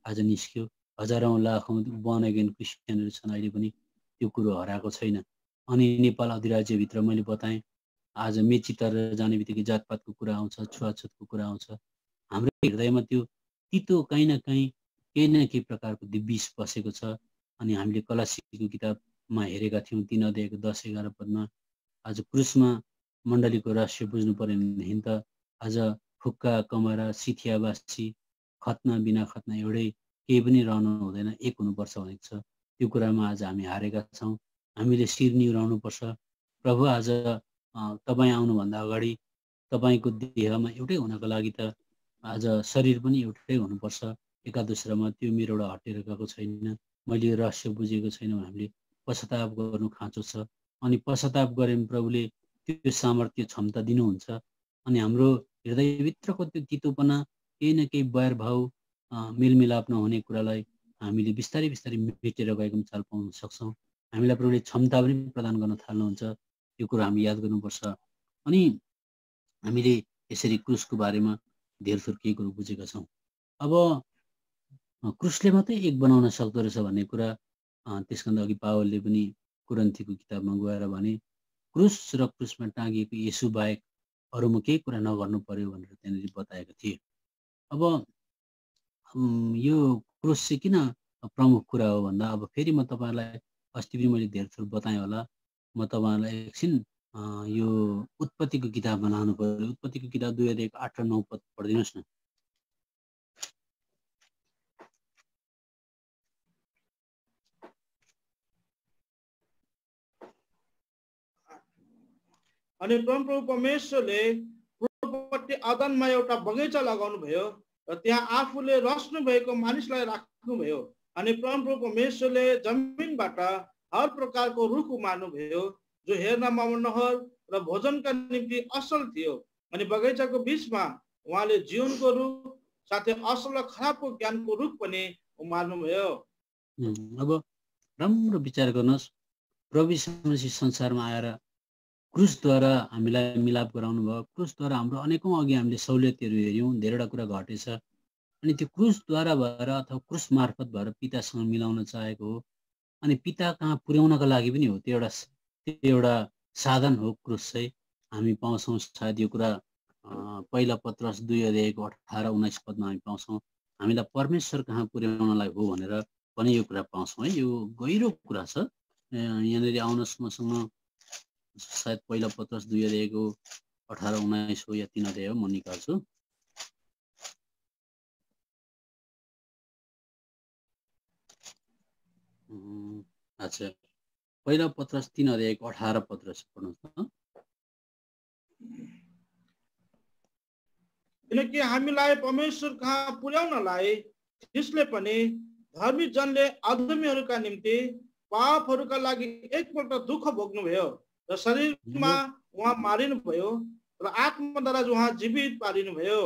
आज निस्क्यो। हजारौँ लाखौँ बर्न अगेन क्रिस्चियनहरू छन्, अहिले पनि त्यो कुरो हराएको छैन। अनि नेपाल अधिराज्यभित्र मैले बताएँ आज मेची तरेर जाने बित्तिकै जातपातको कुरा आउँछ, छुवाछुतको कुरा आउँछ। हाम्रो हृदयमा त्यो तितो कहीँ न कहीँ केही न केही प्रकारको त्यो विष बसेको छ। अनि हामीले कलासीको किताबमा हेरेका थियौँ 3 अध्यायको 10-11 पदमा आज क्रुसमा मण्डलीको रहस्य बुझ्नु पर्यो भनेदेखि त आज फुक्का कमरा सिथियावासी खतना बिना खतना एउटै केही पनि रहनु हुँदैन, एक हुनुपर्छ भनेको छ। त्यो कुरामा आज हामी हारेका छौँ। हामीले शिर निहुराउनुपर्छ। प्रभु आज तपाईँ आउनुभन्दा अगाडि तपाईँको देहमा एउटै हुनको लागि त आज शरीर पनि एउटै हुनुपर्छ। एकादोस्रामा त्यो मेरोबाट हटेर गएको छैन, मैले यो रहस्य बुझेको छैन। हामीले पश्चाताप गर्नु खाँचो छ। अनि पश्चाताप गरे भने प्रभुले त्यो सामर्थ्य क्षमता दिनुहुन्छ। अनि हाम्रो हृदयभित्रको त्यो तितोपना केही न केही बैर भाव मेलमिलाप नहुने कुरालाई हामीले बिस्तारै बिस्तारै मेटेर गएको चाल पाउन सक्छौँ। हामीलाई प्रभुले क्षमता पनि प्रदान गर्न थाल्नुहुन्छ। यो कुरा हामी याद गर्नुपर्छ। अनि हामीले यसरी क्रुसको बारेमा धेर थोर केही कुरो बुझेका छौँ। अब क्रुसले मात्रै एक बनाउन सक्दो रहेछ भन्ने कुरा त्यसभन्दा अघि पावलले पनि कुरन्थीको किताबमा गएर भने क्रुस र क्रुसमा टाँगिएको येशू बाहेक अरूमा केही कुरा नगर्नु पर्यो भनेर त्यहाँनिर बताएका थिए। अब यो क्रुस चाहिँ किन प्रमुख कुरा हो भन्दा अब फेरि म तपाईँहरूलाई अस्ति पनि मैले धेर थोर बताएँ होला। म तपाईँहरूलाई एकछिन यो उत्पत्तिको किताबमा लानु पर्यो। उत्पत्तिको किताब 2 अध्यायको 8 र 9 पद पढिदिनुहोस् न। अनि परमप्रभु परमेश्वरले पूर्वपट्टि आदनमा एउटा बगैँचा लगाउनु भयो र त्यहाँ आफूले रच्नु भएको मानिसलाई राख्नुभयो। अनि परमप्रभु परमेश्वरले जमिनबाट हर प्रकारको रुख उमार्नु भयो जो हेर्नमा मनोहर र भोजनका निम्ति असल थियो। अनि बगैँचाको बीचमा उहाँले जीवनको रुख साथै असल र खराबको ज्ञानको रुख पनि उमार्नु भयो। अब राम्रो विचार गर्नुहोस्। प्रभु यीशु मसीह संसारमा आएर क्रुसद्वारा हामीलाई मिलाप गराउनु भयो। क्रुसद्वारा हाम्रो अनेकौँ अघि हामीले सहुलियतहरू हेऱ्यौँ, धेरैवटा कुरा घटेछ। अनि त्यो क्रुसद्वारा भएर अथवा क्रुस मार्फत भएर पितासँग मिलाउन चाहेको हो। अनि पिता कहाँ पुर्याउनको लागि पनि हो। त्यो एउटा साधन हो क्रुस चाहिँ। हामी पाउँछौँ सायद यो कुरा पहिला पत्रस 2 अध्यायको 18-19 पदमा हामी पाउँछौँ। हामीलाई परमेश्वर कहाँ पुर्याउनलाई हो भनेर पनि यो कुरा पाउँछौँ है। यो गहिरो कुरा छ। यहाँनिर आउनुहोस् मसँग सायद पहिला पत्रस 2 अध्यायको 18-19 हो या 3 अध्याय हो, म निकाल्छु। अच्छा, पहिला पत्रस 3 अध्यायको 18 पत्रस पढ्नुहोस् न। किनकि हामीलाई परमेश्वर कहाँ पुर्याउनलाई त्यसले पनि धर्मी जनले अधर्मीहरूका निम्ति पापहरूका लागि एकपल्ट दुःख भोग्नुभयो र शरीरमा उहाँ मारिनुभयो र आत्माद्वारा उहाँ जीवित पारिनुभयो।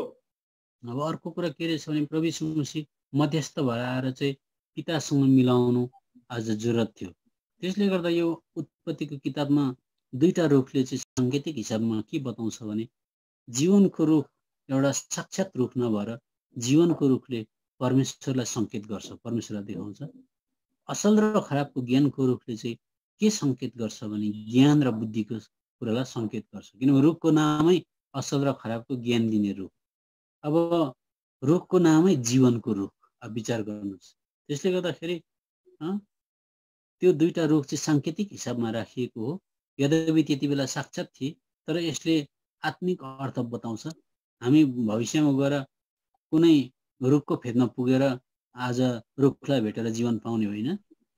अब अर्को कुरा के रहेछ भने प्रभु यीशु मसीह मध्यस्थ भएर आएर चाहिँ पितासँग मिलाउनु आज जरुरत थियो। त्यसले गर्दा यो उत्पत्तिको किताबमा 2टा रुखले चाहिँ साङ्केतिक हिसाबमा के बताउँछ भने जीवनको रुख एउटा साक्षात रुख नभएर जीवनको रुखले परमेश्वरलाई सङ्केत गर्छ, परमेश्वरलाई देखाउँछ। असल र खराबको ज्ञानको रुखले चाहिँ के सङ्केत गर्छ भने ज्ञान र बुद्धिको कुरालाई सङ्केत गर्छ। किनभने रुखको नामै असल र खराबको ज्ञान दिने रुख। अब रुखको नामै जीवनको रुख। अब विचार गर्नुहोस्। त्यसले गर्दाखेरि त्यो 2टा रुख चाहिँ साङ्केतिक हिसाबमा राखिएको हो। यद्यपि त्यति बेला साक्षात थिए तर यसले आत्मिक अर्थ बताउँछ। हामी भविष्यमा गएर कुनै रुखको फेदमा पुगेर आज रुखलाई भेटेर जीवन पाउने होइन।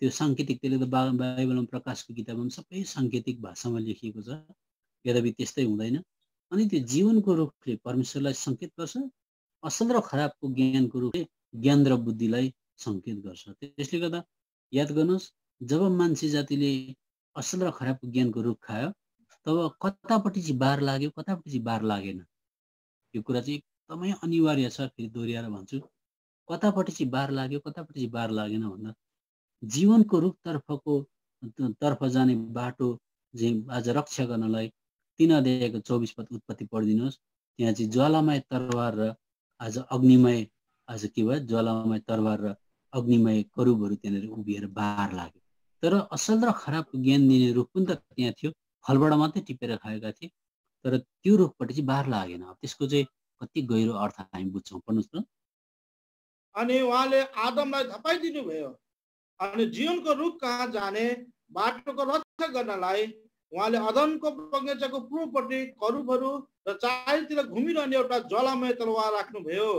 त्यो साङ्केतिक, त्यसले त बाइबलमा प्रकाशको किताबमा सबै साङ्केतिक भाषामा लेखिएको छ। यद्यपि त्यस्तै हुँदैन। अनि त्यो जीवनको रुखले परमेश्वरलाई सङ्केत गर्छ। असल र खराबको ज्ञानको रुखले ज्ञान र बुद्धिलाई सङ्केत गर्छ। त्यसले गर्दा याद गर्नुहोस्, जब मान्छे जातिले असल र खराबको ज्ञानको रुख खायो तब कतापट्टि चाहिँ बार लाग्यो, कतापट्टि चाहिँ बार लागेन। यो कुरा चाहिँ एकदमै अनिवार्य छ। फेरि दोहोऱ्याएर भन्छु, कतापट्टि चाहिँ बार लाग्यो, कतापट्टि चाहिँ बार लागेन भन्दा जीवनको रुखतर्फ जाने बाटो चाहिँ आज रक्षा गर्नलाई 3 अध्यायको 24 पद उत्पत्ति पढिदिनुहोस्। त्यहाँ चाहिँ ज्वालामय तरवार र आज अग्निमय आज के भयो, ज्वालामय तरवार र अग्निमय करुबहरू त्यहाँनिर उभिएर बार लाग्यो। तर असल र खराबको ज्ञान दिने रुख पनि त त्यहाँ थियो, फलबाट मात्रै टिपेर खाएका थिए, तर त्यो रुखपट्टि चाहिँ बार लागेन। त्यसको चाहिँ कति गहिरो अर्थ हामी बुझ्छौँ, पढ्नुहोस् त। अनि उहाँले आदमलाई धपाइदिनु भयो अनि जीवनको रुख कहाँ जाने बाटोको रक्षा गर्नलाई उहाँले अदनको बगैँचाको पूर्वपट्टि करुबहरू र चारैतिर घुमिरहने एउटा ज्वालामय तरवार राख्नुभयो।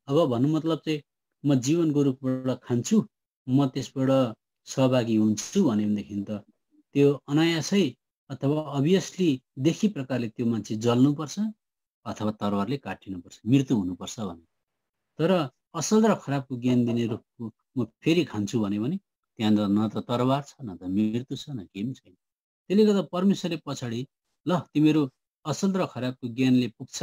अब भन्नु मतलब चाहिँ म जीवनको रुखबाट खान्छु, म त्यसबाट सहभागी हुन्छु भन्यो भनेदेखि त त्यो अनायासै अथवा अभियसली देखी प्रकारले त्यो मान्छे जल्नुपर्छ अथवा तरवारले काटिनुपर्छ, मृत्यु हुनुपर्छ भने। तर असल र खराबको ज्ञान दिने रुखको म फेरि खान्छु भन्यो भने त्यहाँ न त तरवार छ, न त मृत्यु छ, न केही पनि छैन। त्यसले गर्दा परमेश्वरले पछाडि ल तिमीहरू असल र खराबको ज्ञानले पुग्छ,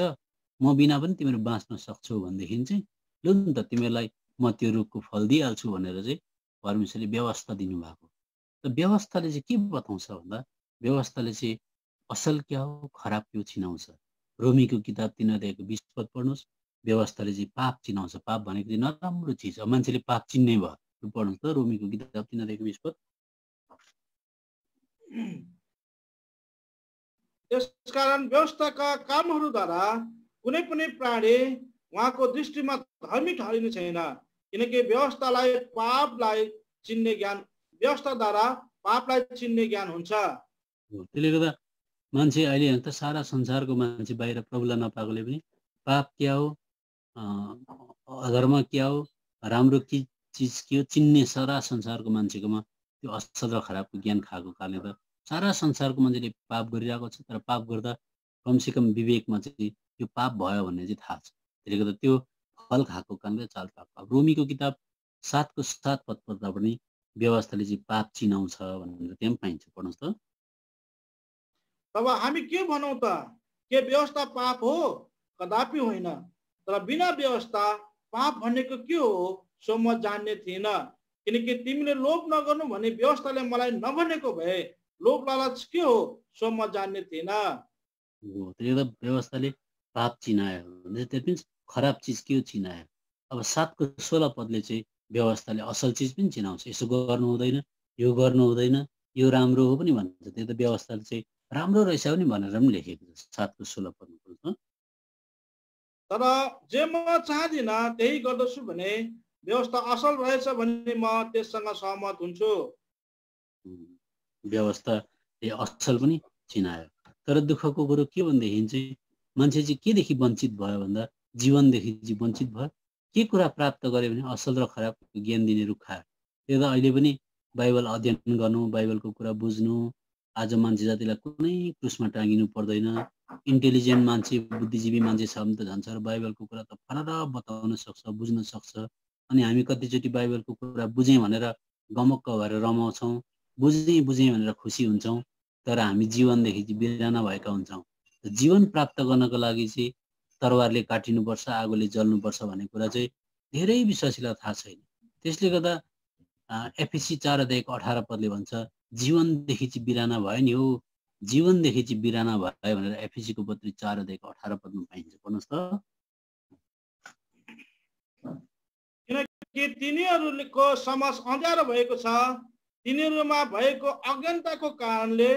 म बिना पनि तिमीहरू बाँच्न सक्छौ भनेदेखि चाहिँ लु नि त तिमीहरूलाई म त्यो रुखको फल दिइहाल्छु भनेर चाहिँ परमेश्वरले व्यवस्था दिनुभएको। त व्यवस्थाले चाहिँ के बताउँछ भन्दा व्यवस्थाले चाहिँ असल क्या हो खराब के हो चिनाउँछ। रोमीको किताब 3 अध्यायको 20 पद पढ्नुहोस्। व्यवस्थाले चाहिँ पाप चिनाउँछ। पाप भनेको चाहिँ नराम्रो चिज, अब मान्छेले पाप चिन्ने भयो। पढ्नुहोस् त रोमीको किताब 3 अध्यायको 20 पद। त्यसकारण व्यवस्थाका कामहरूद्वारा कुनै पनि प्राणी उहाँको दृष्टिमा धर्मी ठहरिने छैन, किनकि व्यवस्थालाई पापलाई चिन्ने ज्ञान व्यवस्थाद्वारा पापलाई चिन्ने ज्ञान हुन्छ। त्यसले गर्दा मान्छे अहिले त सारा संसारको मान्छे बाहिर प्रभुलाई नपाएकोले पनि पाप क्या हो, अधर्म क्या हो, राम्रो के चिज के हो चिन्ने सारा संसारको मान्छेकोमा त्यो असल र खराबको ज्ञान खाएको कारणले त सारा संसारको मान्छेले पाप गरिरहेको छ। तर पाप गर्दा कमसेकम विवेकमा चाहिँ त्यो पाप भयो भन्ने चाहिँ थाहा छ। त्यसले गर्दा त्यो फल खाएको कारणले चाल पाएको। अब रोमीको किताब 7को 7 पद पढ्दा पनि व्यवस्थाले चाहिँ पाप चिनाउँछ भनेर त्यहाँ पनि पाइन्छ। पढ्नुहोस् त। तब हामी के भनौँ त? के व्यवस्था पाप हो? कदापि होइन। तर बिना व्यवस्था पाप भनेको के हो सो म जान्ने थिइनँ, किनकि तिमीले लोभ नगर्नु भन्ने व्यवस्थाले मलाई नभनेको भए लोभ लालच के हो सो म जान्ने थिइनँ। त्यसले गर्दा व्यवस्थाले पाप चिनायो, द्याट मिन्स खराब चिज के हो चिनायो। अब 7को 16 पदले चाहिँ व्यवस्थाले असल चिज पनि चिनाउँछ। यसो गर्नु हुँदैन, यो गर्नु हुँदैन, यो राम्रो हो पनि भन्छ। त्यो त व्यवस्थाले चाहिँ राम्रो रहेछ पनि भनेर पनि लेखेको छ 7को 16 पदमा। तर जे म चाहदिनँ त्यही गर्दछु भने व्यवस्था असल रहेछ भने म त्यससँग सहमत हुन्छु। व्यवस्थाले असल पनि चिनायो। तर दुःखको कुरो के भनेदेखि चाहिँ मान्छे चाहिँ केदेखि वञ्चित भयो भन्दा जीवनदेखि चाहिँ वञ्चित भयो। के कुरा प्राप्त गर्यो भने असल र खराब ज्ञान दिने रुख खायो। त्यो त अहिले पनि बाइबल अध्ययन गर्नु, बाइबलको कुरा बुझ्नु, आज मान्छे जातिलाई कुनै क्रुसमा टाँगिनु पर्दैन। इन्टेलिजेन्ट मान्छे, बुद्धिजीवी मान्छे छ भने त झन् साह्रो बाइबलको कुरा त फरर बताउन सक्छ, बुझ्न सक्छ। अनि हामी कतिचोटि बाइबलको कुरा बुझेँ भनेर गमक्क भएर रमाउँछौँ, बुझेँ भनेर खुसी हुन्छौँ, तर हामी जीवनदेखि चाहिँ बिराना भएका हुन्छौँ। जीवन प्राप्त गर्नको लागि चाहिँ तरवारले काटिनुपर्छ, आगोले जल्नुपर्छ भन्ने कुरा चाहिँ धेरै विश्वासीलाई थाहा छैन। त्यसले गर्दा एफएसी 4 अध्यायको 18 पदले भन्छ जीवनदेखि चाहिँ बिराना भयो नि हो, जीवनदेखि चाहिँ बिराना भयो भनेर एफएसीको पत्री 4 अध्यायको 18 पदमा पाइन्छ। पढ्नुहोस् त। किनकि तिनीहरूको समाज अँध्यारो भएको छ, तिनीहरूमा भएको अज्ञानताको कारणले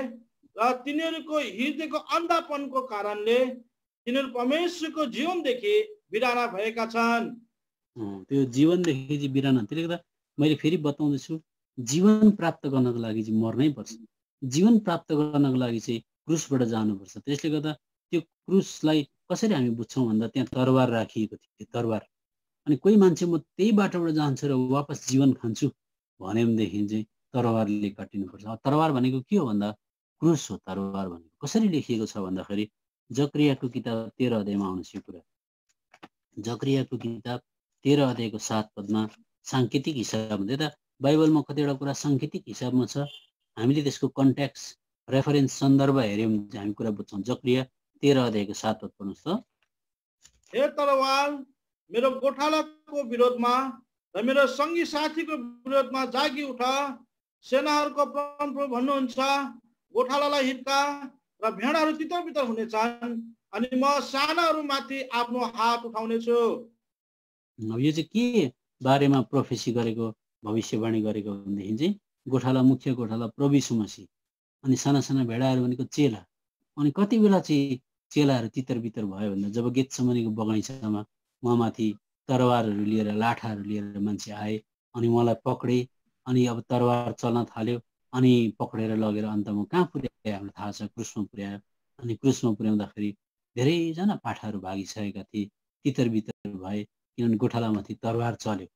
र तिनीहरूको हृदयको अन्धापनको कारणले तिनीहरू परमेश्वरको जीवनदेखि बिराना भएका छन्। त्यो जीवनदेखि चाहिँ बिराना। त्यसले गर्दा मैले फेरि बताउँदैछु, जीवन प्राप्त गर्नको लागि चाहिँ मर्नै पर्छ। जीवन प्राप्त गर्नको लागि चाहिँ क्रुसबाट जानुपर्छ। त्यसले गर्दा त्यो क्रुसलाई कसरी हामी बुझ्छौँ भन्दा त्यहाँ तरवार राखिएको थियो, तरवार। अनि कोही मान्छे म त्यही बाटोबाट जान्छु र वापस जीवन खान्छु भन्यो भनेदेखि चाहिँ तरवारले काटिनुपर्छ। तरवार भनेको के हो भन्दा क्रुस हो। तरवार भनेको कसरी लेखिएको छ भन्दाखेरि जकरियाको किताब 13 अध्यायमा आउनुहोस् यो कुरा। जकरियाको किताब 13 अध्यायको 7 पदमा साङ्केतिक हिसाबमा त बाइबलमा कतिवटा कुरा साङ्केतिक हिसाबमा छ, हामीले त्यसको कन्ट्याक्स्ट रेफरेन्स सन्दर्भ हेऱ्यौँ भने हामी कुरा बुझ्छौँ। जकरिया 13 अध्यायको 7 पद पढ्नुहोस् त। हे तरवार मेरो गोठालाको विरोधमा र मेरो सङ्गी साथीको विरोधमा जागी उठ। सेनाहरूको परमप्रभु भन्नुहुन्छ गोठालालाई हिर्का र भेडाहरू तितर बितर हुनेछन् अनि म सानाहरूमाथि आफ्नो हात उठाउनेछु। यो चाहिँ के बारेमा प्रोफेसी गरेको, भविष्यवाणी गरेको भनेदेखि चाहिँ गोठाला मुख्य गोठाला प्रभु यीशु मसीह, अनि साना साना भेडाहरू भनेको चेला। अनि कति बेला चाहिँ चेलाहरू तितर बितर भयो भन्दा जब गेतसेमनीको बगैँचामा उहाँमाथि तरवारहरू लिएर लाठाहरू लिएर मान्छे आए अनि उहाँलाई पक्रे, अनि अब तरवार चल्न थाल्यो, अनि पक्रेर लगेर अन्तमा कहाँ पुर्यायो हामीलाई थाहा छ, क्रुसमा पुर्यायो। अनि क्रुसमा पुर्याउँदाखेरि धेरैजना पाठाहरू भागिसकेका थिए, तितर बितर भए, किनभने गोठालामाथि तरवार चल्यो।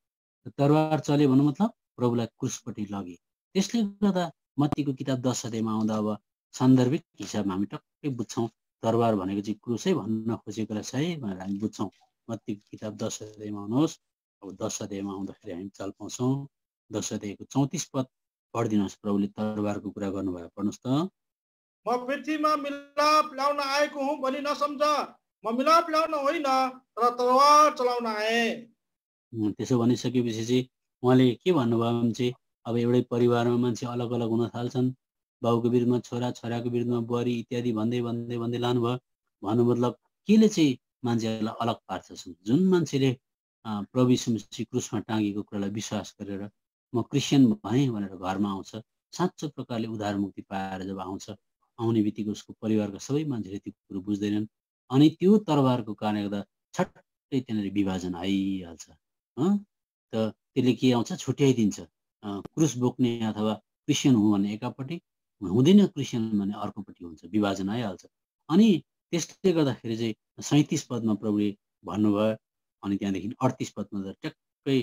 तरवार चल्यो भन्नु मतलब प्रभुलाई क्रुसपट्टि लगे। त्यसले गर्दा मत्तीको किताब 10 अध्यायमा आउँदा अब सान्दर्भिक हिसाबमा हामी टक्कै बुझ्छौँ तरवार भनेको चाहिँ क्रुसै भन्न खोजेको रहेछ है भनेर हामी बुझ्छौँ। मत्तीको किताब 10 अध्यायमा आउनुहोस्। अब 10 अध्यायमा आउँदाखेरि हामी चाल पाउँछौँ। 10 अध्यायको 34 पद पढिदिनुहोस्। प्रभुले तरवारको कुरा गर्नुभयो, पढ्नुहोस् त। म पृथ्वीमा मिलाप ल्याउन आएको हुँ भनी नसम्झ, म मिलाप ल्याउन होइन तर तरवार चलाउन आए। त्यसो भनिसकेपछि चाहिँ उहाँले के भन्नुभयो भने चाहिँ अब एउटै परिवारमा मान्छे अलग अलग हुन थाल्छन्। बाउको विरुद्धमा छोरा, छोराको विरुद्धमा बुहारी इत्यादि भन्दै भन्दै भन्दै लानुभयो। भन्नु मतलब केले चाहिँ मान्छेहरूलाई अलग पार्छ? जुन मान्छेले प्रभु यीशु मसीह क्रुसमा टाँगेको कुरालाई विश्वास गरेर म क्रिस्चियन भएँ भनेर घरमा आउँछ, साँचो प्रकारले उद्धार मुक्ति पाएर जब आउँछ, आउने बित्तिकै उसको परिवारका सबै मान्छेले त्यो कुरो बुझ्दैनन्। अनि त्यो तरवारको कारणले गर्दा छट्टै त्यहाँनिर विभाजन आइहाल्छ। त त्यसले के आउँछ? छुट्याइदिन्छ। क्रुस बोक्ने अथवा क्रिस्चियन हुँ भने एकापट्टि, हुँदैन क्रिस्चियन भने अर्कोपट्टि हुन्छ, विभाजन आइहाल्छ। अनि त्यसले गर्दाखेरि चाहिँ 37 पदमा प्रभुले भन्नुभयो, अनि त्यहाँदेखि 38 पदमा त ट्याक्कै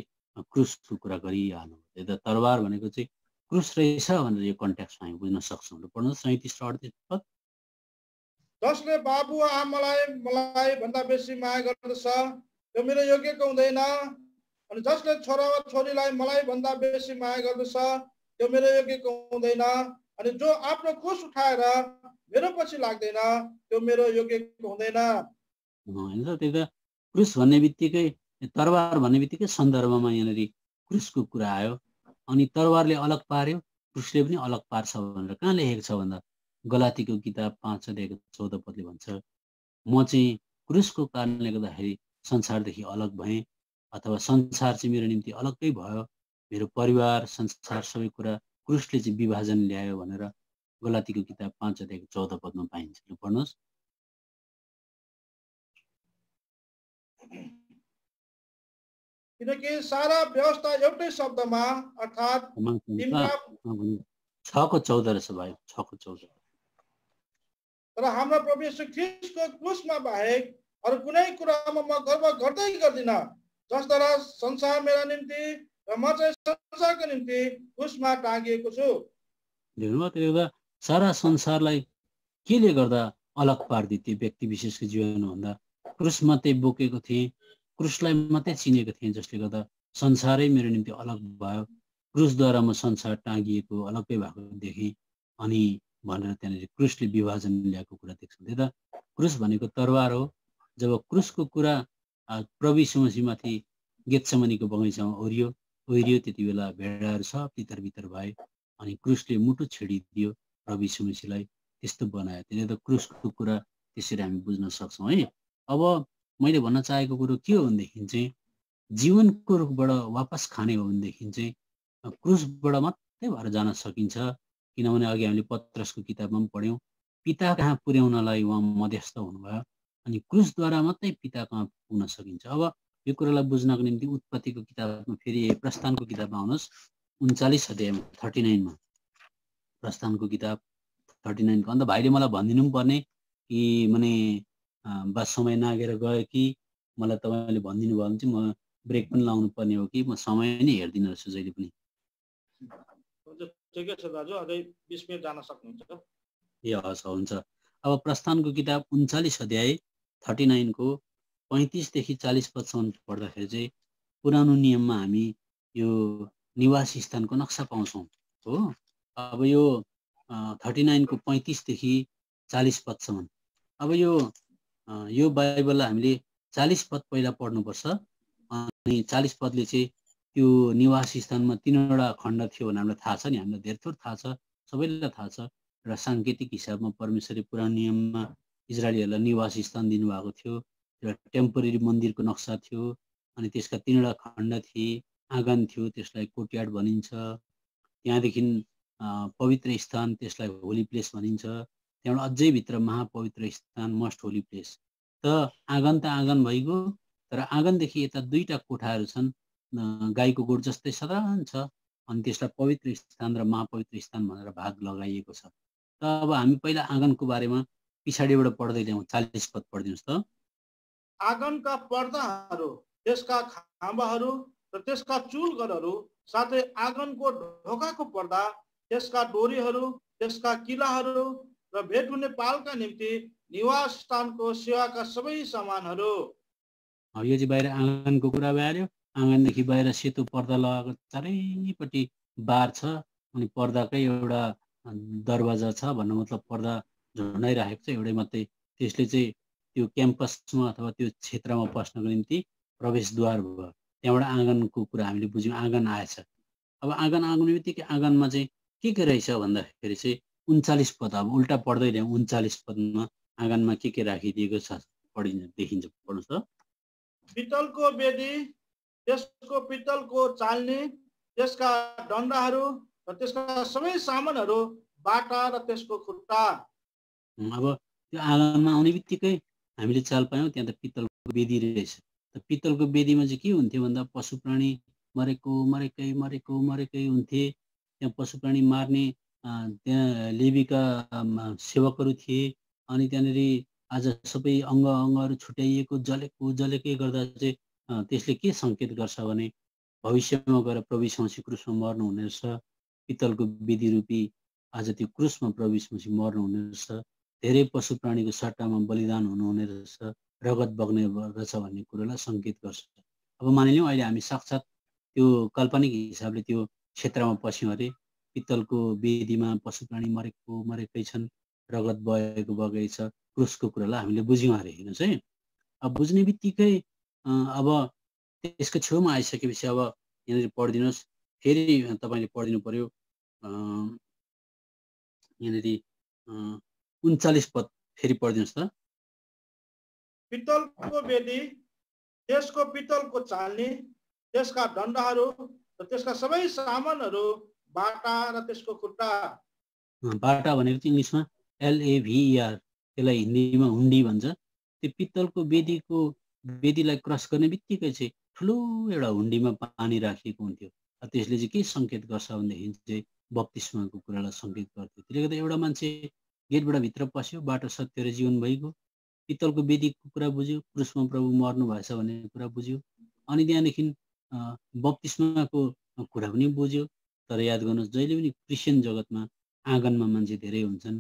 क्रुसको कुरा गरिहाल्नु। त्यो त तरवार भनेको चाहिँ क्रुस रहेछ भनेर यो कन्ट्याक्समा हामी बुझ्न सक्छौँ। पढ्नु 37 र 38 पद। जसले बाबु आमालाई मलाई भन्दा बेसी माया गर्दछ त्यो मेरो योग्यको हुँदैन, अनि जसले छोरा वा छोरीलाई मलाई भन्दा बेसी माया गर्दछ त्यो मेरो योग्यको हुँदैन, अनि जो आफ्नो क्रुस उठाएर मेरो पछि लाग्दैन त्यो मेरो योग्यको हुँदैन। त्यही त क्रुस भन्ने बित्तिकै, तरवार भन्ने बित्तिकै सन्दर्भमा यहाँनिर क्रुसको कुरा आयो। अनि तरवारले अलग पार्यो, क्रुसले पनि अलग पार्छ भनेर कहाँ लेखेको छ भन्दा गलातीको किताब 5 अध्यायको 14 पदले भन्छ, म चाहिँ क्रुसको कारणले गर्दाखेरि संसारदेखि अलग भएँ, अथवा संसार चाहिँ मेरो निम्ति अलग्गै भयो, मेरो परिवार, संसार सबै कुरा क्रुसले चाहिँ विभाजन ल्यायो भनेर गलातीको किताब 5 अध्यायको 14 पदमा पाइन्छ। पढ्नुहोस्। किनकि सारा व्यवस्था एउटै शब्दमा अर्थात् 6को 14 रहेछ भाइ, 6को 14। तर हाम्रो प्रभु येशू ख्रीष्टको क्रुसमा बाहेक अरू कुनै कुरामा म गर्व गर्दिनँ, जसद्वारा संसार मेरा निम्ति र म चाहिँ संसारको निम्ति क्रुसमा टाँगिएको छु। देख्नुभयो, सारा संसारलाई केले गर्दा अलग पारिदिए व्यक्ति विशेषको जीवनभन्दा? क्रुस मात्रै बोकेको थिएँ, क्रुसलाई मात्रै चिनेको थिएँ, जसले गर्दा संसारै मेरो निम्ति अलग भयो, क्रुसद्वारा म संसार टाँगिएको अलग्गै भएको देखेँ अनि भनेर त्यहाँनिर क्रुसले विभाजन ल्याएको कुरा देख्छौँ। त्यही त क्रुस भनेको तरवार हो। जब क्रुसको कुरा प्रभु यीशु मसीहमाथि गेतसेमनीको बगैँचामा ओरियो, त्यति बेला भेडाहरू सब तितर बितर भए अनि क्रुसले मुटु छेडिदियो प्रभु यीशु मसीहलाई, त्यस्तो बनायो। त्यसले त क्रुसको कुरा त्यसरी हामी बुझ्न सक्छौँ है। अब मैले भन्न चाहेको कुरो के हो भनेदेखि चाहिँ जीवनको रुखबाट वापस खाने हो भनेदेखि चाहिँ क्रुसबाट मात्रै भएर जान सकिन्छ। किनभने अघि हामीले पत्रसको किताबमा पनि पढ्यौँ, पिता कहाँ पुर्याउनलाई उहाँ मध्यस्थ हुनुभयो अनि क्रुसद्वारा मात्रै पिता कहाँ पुग्न सकिन्छ। अब यो कुरालाई बुझ्नको निम्ति उत्पत्तिको किताबमा फेरि प्रस्थानको किताबमा आउनुहोस्, 39 अध्यायमा 39मा प्रस्थानको किताब 39को। अन्त भाइले मलाई भनिदिनु पनि पर्ने कि माने बा समय नागेर गयो कि मलाई तपाईँले भनिदिनु भयो भने चाहिँ म ब्रेक पनि लाउनु पर्ने हो कि म समय नै हेर्दिनँ रहेछु जहिले पनि। ठिकै छ दाजु, अझै 20 मिनेट जान सक्नुहुन्छ। ए हस्, हुन्छ। अब प्रस्थानको किताब 39 अध्याय 39को 35 देखि 40 पदसम्म पढ्दाखेरि चाहिँ पुरानो नियममा हामी यो निवास स्थानको नक्सा पाउँछौँ हो। अब यो 39 को 35 देखि 40 पदसम्म। अब यो बाइबललाई हामीले 40 पद पहिला पढ्नुपर्छ अनि 40 पदले चाहिँ त्यो निवास स्थानमा 3वटा खण्ड थियो भने हामीलाई थाहा छ नि, हामीलाई धेरै थोर थाहा छ, सबैलाई थाहा छ। र साङ्केतिक हिसाबमा परमेश्वरले पुरानो नियममा इजरायलीहरूलाई निवास स्थान दिनुभएको थियो, एउटा टेम्पोरेरी मन्दिरको नक्सा थियो अनि त्यसका 3वटा खण्ड थिए, आँगन थियो, त्यसलाई कोर्टयार्ड भनिन्छ। त्यहाँदेखि पवित्र स्थान, त्यसलाई होली प्लेस भनिन्छ। त्यहाँबाट अझै भित्र महापवित्र स्थान, मस्ट होली प्लेस। त आँगन भइगयो, तर आँगनदेखि यता 2टा कोठाहरू छन्, गाईको गोठ जस्तै साधारण छ। अनि त्यसलाई पवित्र स्थान र महापवित्र स्थान भनेर भाग लगाइएको छ। त अब हामी पहिला आँगनको बारेमा पछाडिबाट पढ्दै ल्याउँ। 40 पद पढिदिनुहोस् त। आँगनका पर्दाहरू, त्यसका खाम्बाहरू र त्यसका चुलगरहरू, साथै आँगनको ढोकाको पर्दा, त्यसका डोरीहरू, त्यसका किलाहरू र भेट हुने पालका निम्ति निवास स्थानको सेवाका सबै सामानहरू। यो चाहिँ बाहिर आँगनको कुरा भइहाल्यो। आँगनदेखि बाहिर सेतो पर्दा लगाएको चारैपट्टि बार छ, अनि पर्दाकै एउटा दरवाजा छ भन्नु मतलब पर्दा झुन्डाइराखेको छ एउटै मात्रै। त्यसले चाहिँ त्यो क्याम्पसमा अथवा त्यो क्षेत्रमा पस्नको निम्ति प्रवेशद्वार भयो। त्यहाँबाट आँगनको कुरा हामीले बुझ्यौँ, आँगन आएछ। अब आँगन आउने बित्तिकै आँगनमा चाहिँ के रहेछ भन्दाखेरि चाहिँ 39 पद, अब उल्टा पढ्दै ल्याउँ। 39 पदमा आँगनमा के राखिदिएको छ देखिन्छ, पढ्नुहोस् त। पित्तलको बेदी, त्यसको पित्तलको चाल्नी, त्यसका डन्डाहरू र त्यसका सबै सामानहरू, बाटा र त्यसको खुट्टा। अब त्यो आँगनमा आउने बित्तिकै हामीले चाल पायौँ त्यहाँ त पित्तलको बेदी रहेछ। त पित्तलको बेदीमा चाहिँ के हुन्थ्यो भन्दा पशु प्राणी मरेकै हुन्थे। त्यहाँ पशु प्राणी मार्ने त्यहाँ लेवीका सेवकहरू थिए। अनि त्यहाँनिर आज सबै अङ्गहरू छुट्याइएको जलेकै गर्दा चाहिँ त्यसले के सङ्केत गर्छ भने भविष्यमा गएर प्रभु यीशु मसीह क्रुसमा मर्नुहुने रहेछ। पित्तलको बेदी रूपी आज त्यो क्रुसमा प्रभु यीशु मसीह मर्नुहुने रहेछ। धेरै पशु प्राणीको सट्टामा बलिदान हुनुहुने रहेछ, रगत बग्ने रहेछ भन्ने कुरोलाई सङ्केत गर्छ। अब मानिलिउँ अहिले हामी साक्षात् त्यो काल्पनिक हिसाबले त्यो क्षेत्रमा पस्यौँ अरे, पित्तलको बेदीमा पशु प्राणी मरेकै छन्, रगत बगेकै छ, क्रुसको कुरालाई हामीले बुझ्यौँ अरे। हेर्नुहोस् है, अब बुझ्ने बित्तिकै अब त्यसको छेउमा आइसकेपछि अब यहाँनिर पढिदिनुहोस्, फेरि तपाईँले पढिदिनु पर्यो। यहाँनिर 39 पद फेरि पढिदिनुहोस् त। पित्तलको बेदी, त्यसको पित्तलको चाल्नी, त्यसका डन्डाहरू र त्यसका सबै सामानहरू, बाटा र त्यसको खुट्टा। बाटा भनेको चाहिँ इङ्ग्लिसमा LAVER, त्यसलाई हिन्दीमा हुन्डी भन्छ। त्यो पित्तलको बेदीलाई क्रस गर्ने बित्तिकै चाहिँ ठुलो एउटा हुन्डीमा पानी राखिएको हुन्थ्यो। त्यसले चाहिँ के सङ्केत गर्छ भनेदेखि चाहिँ बप्तिस्माको कुरालाई सङ्केत गर्थ्यो। त्यसले गर्दा एउटा मान्छे गेटबाट भित्र पस्यो, बाटो सत्य र जीवन भइगयो, पित्तलको बेदीको कुरा बुझ्यो, क्रुसमा प्रभु मर्नु भएछ भन्ने कुरा बुझ्यो, अनि त्यहाँदेखि बप्तिस्माको कुरा पनि बुझ्यो। तर याद गर्नुहोस्, जहिले पनि क्रिस्चियन जगतमा आँगनमा मान्छे धेरै हुन्छन्।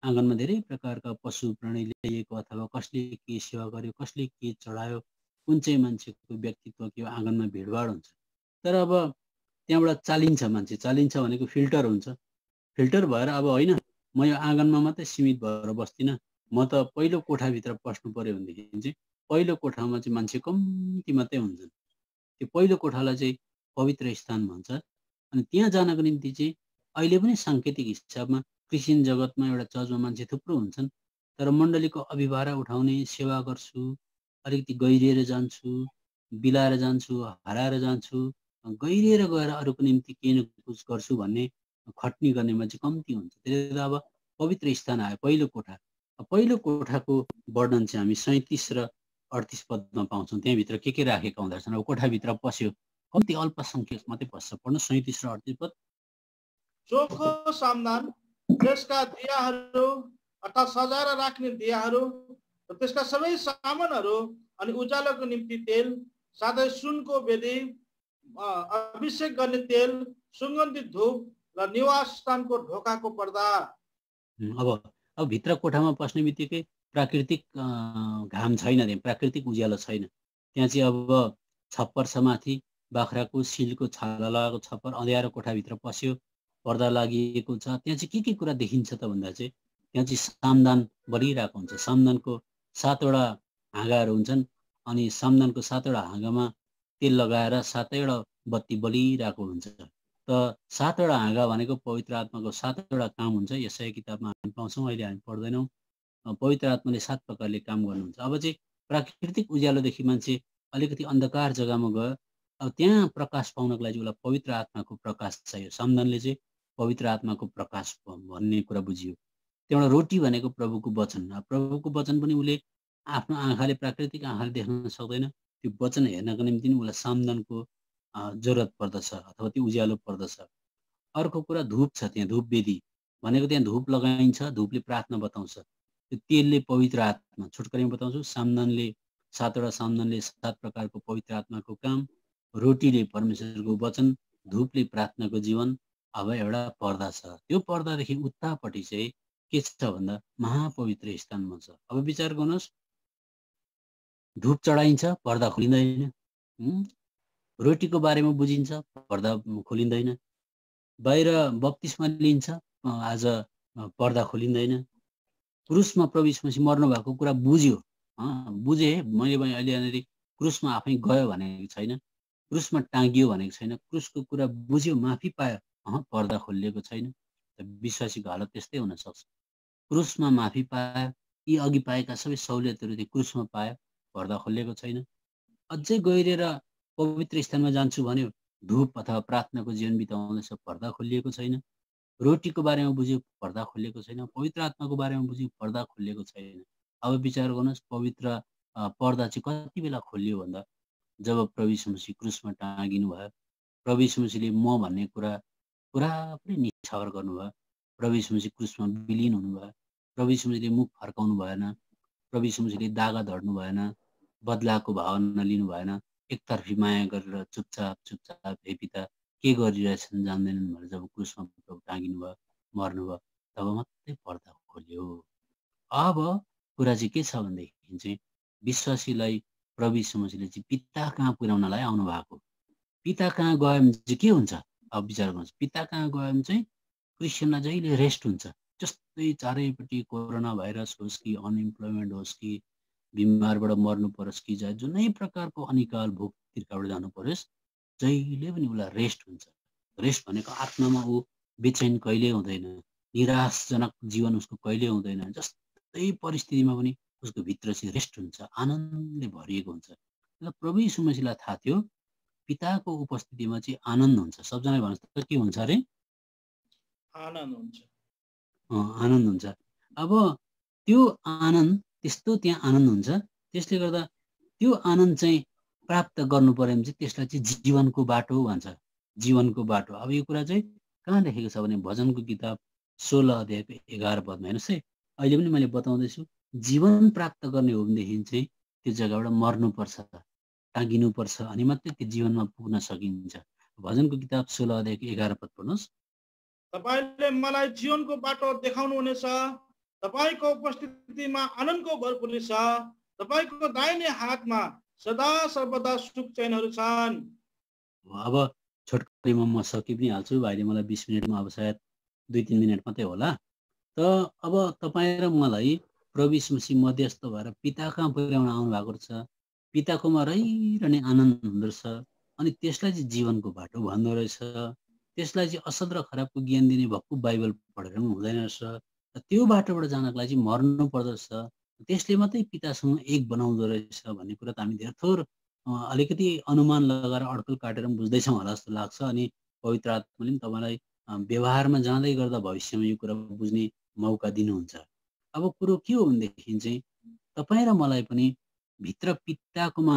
आँगनमा धेरै प्रकारका पशु प्राणी ल्याइएको अथवा कसले के सेवा गर्यो, कसले के चढायो, कुन चाहिँ मान्छेको व्यक्तित्व के हो, आँगनमा भिडभाड हुन्छ। तर अब त्यहाँबाट चालिन्छ मान्छे, चालिन्छ भनेको फिल्टर हुन्छ। फिल्टर भएर अब होइन म यो आँगनमा मात्रै सीमित भएर बस्दिनँ, म त पहिलो कोठाभित्र पस्नु पर्यो भनेदेखि चाहिँ पहिलो कोठामा चाहिँ मान्छे कम्ती मात्रै हुन्छन्। त्यो पहिलो कोठालाई चाहिँ पवित्र स्थान भन्छ। अनि त्यहाँ जानको निम्ति चाहिँ अहिले पनि साङ्केतिक हिसाबमा क्रिस्चियन जगतमा एउटा चर्चमा मान्छे थुप्रो हुन्छन्। तर मण्डलीको अभिभारा उठाउने, सेवा गर्छु, अलिकति गहिरिएर जान्छु, बिलाएर जान्छु, हराएर जान्छु, गहिरिएर गएर अरूको निम्ति केही न कुछ गर्छु भन्ने खट्नी गर्ने मान्छे कम्ती हुन्छ। त्यसले गर्दा अब पवित्र स्थान आयो, पहिलो कोठा। पहिलो कोठाको वर्णन चाहिँ हामी 37 र 38 पदमा पाउँछौँ। त्यहाँभित्र के राखेका हुँदो रहेछन्। अब कोठाभित्र पस्यो, कम्ती अल्पसङ्ख्यक मात्रै पस्छ। पढ्नु 37 र 38 पद। चोखो सामदान, त्यसका दियाहरू अर्थात् सजाएर राख्ने दियाहरू र त्यसका सबै सामानहरू, अनि उज्यालोको निम्ति तेल, साथै सुनको बेदी, अभिषेक गर्ने तेल, सुगन्धित धूप र निवास स्थानको ढोकाको पर्दा। अब भित्र कोठामा पस्ने बित्तिकै प्राकृतिक घाम छैन, त्यहाँ प्राकृतिक उज्यालो छैन। त्यहाँ चाहिँ अब छप्पर छ माथि, बाख्राको सिलको छाला लगाएको छप्पर, अँध्यारो कोठाभित्र पस्यो, पर्दा लागिएको छ। त्यहाँ चाहिँ के कुरा देखिन्छ त भन्दा चाहिँ त्यहाँ चाहिँ सामदान बलिरहेको हुन्छ। सामदानको 7वटा हाँगाहरू हुन्छन्, अनि सामदानको 7वटा हाँगामा तेल लगाएर 7वटा बत्ती बलिरहेको हुन्छ। त 7वटा हाँगा भनेको पवित्र आत्माको 7वटा काम हुन्छ। यशाया किताबमा हामी पाउँछौँ, अहिले हामी पढ्दैनौँ। पवित्र आत्माले 7 प्रकारले काम गर्नुहुन्छ। अब चाहिँ प्राकृतिक उज्यालोदेखि मान्छे अलिकति अन्धकार जग्गामा गयो, अब त्यहाँ प्रकाश पाउनको लागि उसलाई पवित्र आत्माको प्रकाश चाहियो। सामदानले चाहिँ पवित्र आत्माको प्रकाश भन्ने कुरा बुझियो। त्यहाँबाट रोटी भनेको प्रभुको वचन। प्रभुको वचन पनि उसले आफ्नो आँखाले प्राकृतिक आँखाले देख्न सक्दैन। त्यो वचन हेर्नको निम्ति उसलाई सामदानको जरुरत पर्दछ अथवा त्यो उज्यालो पर्दछ। अर्को कुरा धूप छ, त्यहाँ धूप वेदी भनेको त्यहाँ धूप लगाइन्छ, धूपले प्रार्थना बताउँछ। त्यो तेलले पवित्र आत्मा, छोटकरीमा बताउँछु, सामदानले 7वटा सामदानले 7 प्रकारको पवित्र आत्माको काम, रोटीले परमेश्वरको वचन, धूपले प्रार्थनाको जीवन। अब एउटा पर्दा छ, त्यो पर्दादेखि उतापट्टि चाहिँ के छ भन्दा महापवित्र स्थानमा छ। अब विचार गर्नुहोस्, धूप चढाइन्छ, पर्दा खोलिँदैन। रोटीको बारेमा बुझिन्छ, पर्दा खोलिँदैन। बाहिर बप्तिस्मा लिन्छ, आज पर्दा खोलिँदैन। क्रुसमा प्रभु यीशु मसीह मर्नु भएको कुरा बुझ्यो, बुझे। मैले अहिले यहाँनिर क्रुसमा आफै गयो भनेको छैन, क्रुसमा टाँगियो भनेको छैन, क्रुसको कुरा बुझ्यो, माफी पायो, पर्दा खोलिएको छैन। विश्वासीको हालत त्यस्तै हुनसक्छ। क्रुसमा माफी पायो, यी अघि पाएका सबै सहुलियतहरू त्यो क्रुसमा पायो, पर्दा खोलिएको छैन। अझै गहिरेर पवित्र स्थानमा जान्छु भन्यो, धूप अथवा प्रार्थनाको जीवन बिताउँदैछ, पर्दा खोलिएको छैन। रोटीको बारेमा बुझ्यो, पर्दा खोलिएको छैन। पवित्र आत्माको बारेमा बुझ्यो, पर्दा खोलिएको छैन। अब विचार गर्नुहोस्, पवित्र पर्दा चाहिँ कति बेला खोलियो भन्दा जब प्रभु यीशु मसीह क्रुसमा टाँगिनु भयो। प्रभु यीशु मसीहले म भन्ने कुरा पुरापुरी निछावर गर्नुभयो। प्रभु यीशु मसीह क्रुसमा विलीन हुनुभयो। प्रभु यीशु मसीहले मुख फर्काउनु भएन। प्रभु यीशु मसीहले दागा धर्नु भएन, बदलाको भावना लिनु भएन। एकतर्फी माया गरेर चुपचाप हे पिता के गरिरहेछन् जान्दैनन् भनेर जब क्रुसमा प्रभु टाँगिनु भयो, मर्नुभयो, तब मात्रै पर्दा खोल्यो। अब कुरा चाहिँ के छ भनेदेखि चाहिँ विश्वासीलाई प्रभु यीशु मसीहले चाहिँ पिता कहाँ पुर्याउनलाई आउनु भएको। पिता कहाँ गयो भने चाहिँ के हुन्छ? अब विचार गर्नुहोस्, पिता कहाँ गयो भने चाहिँ क्रिस्चियनलाई जहिले रेस्ट हुन्छ। जस्तै चारैपट्टि कोरोना भाइरस होस् कि अनइम्प्लोइमेन्ट होस् कि बिमारबाट मर्नु परोस् कि जाए जुनै प्रकारको अनिकाल भोक तिर्खाबाट जानु परोस्, जहिले पनि उसलाई रेस्ट हुन्छ। रेस्ट भनेको आत्मामा ऊ बेचैन कहिले हुँदैन, निराशजनक जीवन उसको कहिले हुँदैन। जस्तै परिस्थितिमा पनि उसको भित्र चाहिँ रेस्ट हुन्छ, आनन्दले भरिएको हुन्छ। र प्रभु यीशु मसीहलाई थाहा थियो पिताको उपस्थितिमा चाहिँ आनन्द हुन्छ। सबजनाले भन्नुहोस् त के हुन्छ अरे? आनन्द हुन्छ। आनन्द हुन्छ। अब त्यो आनन्द त्यस्तो त्यहाँ आनन्द हुन्छ। त्यसले गर्दा त्यो आनन्द चाहिँ प्राप्त गर्नु पर्यो भने चाहिँ त्यसलाई चाहिँ जीवनको बाटो भन्छ। जीवनको बाटो। अब यो कुरा चाहिँ कहाँ लेखेको छ भने भजनको किताब 16 अध्यायको 11 पदमा। हेर्नुहोस् है, अहिले पनि मैले बताउँदैछु, जीवन प्राप्त गर्ने हो भनेदेखि चाहिँ त्यो जग्गाबाट मर्नुपर्छ, टाँगिनुपर्छ, अनि मात्रै त्यो जीवनमा पुग्न सकिन्छ। भजनको किताब 16 अध्यायको 11 पद पढ्नुहोस्। तपाईले मलाई जीवनको बाटो देखाउनु हुनेछ, तपाईको उपस्थितिमा आनन्दको भरपुरी छ, तपाईको दाहिने हातमा सदा सर्वदा सुख चैनहरू छन्। अब छोटकरीमा म सकि पनि हाल्छु, भाइले मलाई 20 मिनटमा अब सायद 2-3 मिनट मात्रै होला। त अब तपाईँ र मलाई प्रभु यीशु मसीह मध्यस्थ भएर पिता कहाँ पुर्याउन आउनु भएको छ। पिताकोमा रहिरहने आनन्द हुँदो रहेछ, अनि त्यसलाई चाहिँ जीवनको बाटो भन्दो रहेछ। त्यसलाई चाहिँ असल र खराबको ज्ञान दिने भक्कु बाइबल पढेर पनि हुँदैन रहेछ। त्यो बाटोबाट जानको लागि चाहिँ मर्नु पर्दछ, त्यसले मात्रै पितासँग एक बनाउँदो रहेछ भन्ने कुरा त हामी धेरै थोर अलिकति अनुमान लगाएर अड्कल काटेर पनि बुझ्दैछौँ होला जस्तो लाग्छ। अनि पवित्र आत्माले पनि तपाईँलाई व्यवहारमा जाँदै गर्दा भविष्यमा यो कुरा बुझ्ने मौका दिनुहुन्छ। अब कुरो के हो भनेदेखि चाहिँ तपाईँ र मलाई पनि भित्र पिताकोमा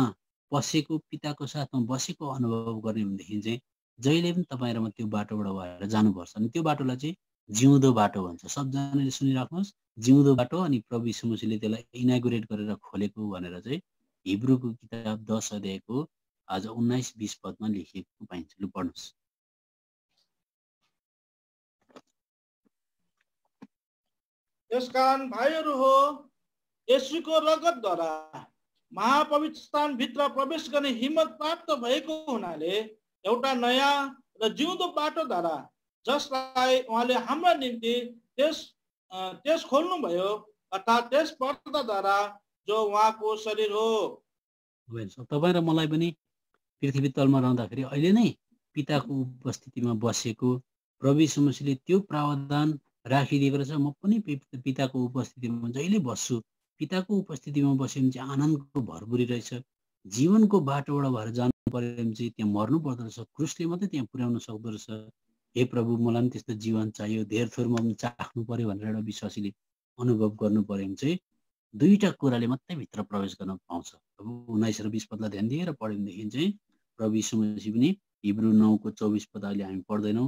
बसेको, पिताको साथमा बसेको अनुभव गर्ने भनेदेखि चाहिँ जहिले पनि तपाईँ र म त्यो बाटोबाट भएर जानुपर्छ। अनि त्यो बाटोलाई चाहिँ जिउँदो बाटो भन्छ। सबजनाले सुनिराख्नुहोस्, जिउँदो बाटो। अनि प्रभु यीशु मसीहले त्यसलाई इनागुरेट गरेर खोलेको भनेर चाहिँ हिब्रूको किताब 10 अध्यायको आज 19-20 पदमा लेखिएको पाइन्छ। लु पढ्नुहोस्। त्यसकारण भाइहरू हो, येशूको रगतद्वारा महापवित्र स्थानभित्र प्रवेश गर्ने हिम्मत प्राप्त भएको हुनाले एउटा नयाँ र जिउँदो बाटोद्वारा जसलाई उहाँले हाम्रा निम्ति त्यस खोल्नुभयो, अर्थात् त्यस पर्दाद्वारा जो उहाँको शरीर हो। तपाईँ र मलाई पनि पृथ्वी तलमा रहँदाखेरि अहिले नै पिताको उपस्थितिमा बसेको प्रभु यीशु मसीहले त्यो प्रावधान राखिदिएको रहेछ। म पनि पिताको उपस्थितिमा जहिले बस्छु। पिताको उपस्थितिमा बस्यो भने चाहिँ आनन्दको भरपुरी रहेछ। जीवनको बाटोबाट भएर जानु पर्यो भने चाहिँ त्यहाँ मर्नु पर्दो रहेछ, क्रुसले मात्रै त्यहाँ पुर्याउन सक्दो रहेछ। हे प्रभु, मलाई पनि त्यस्तो जीवन चाहियो, धेर थोरमा पनि चाख्नु पर्यो भनेर एउटा विश्वासीले अनुभव गर्नु पर्यो भने चाहिँ दुईटा कुराले मात्रै भित्र प्रवेश गर्न पाउँछ। अब 19 र 20 पदलाई ध्यान दिएर पढ्यो भनेदेखि चाहिँ प्रभु यीशु मसीह पनि हिब्रू 9 को 24 पद अहिले हामी पढ्दैनौँ।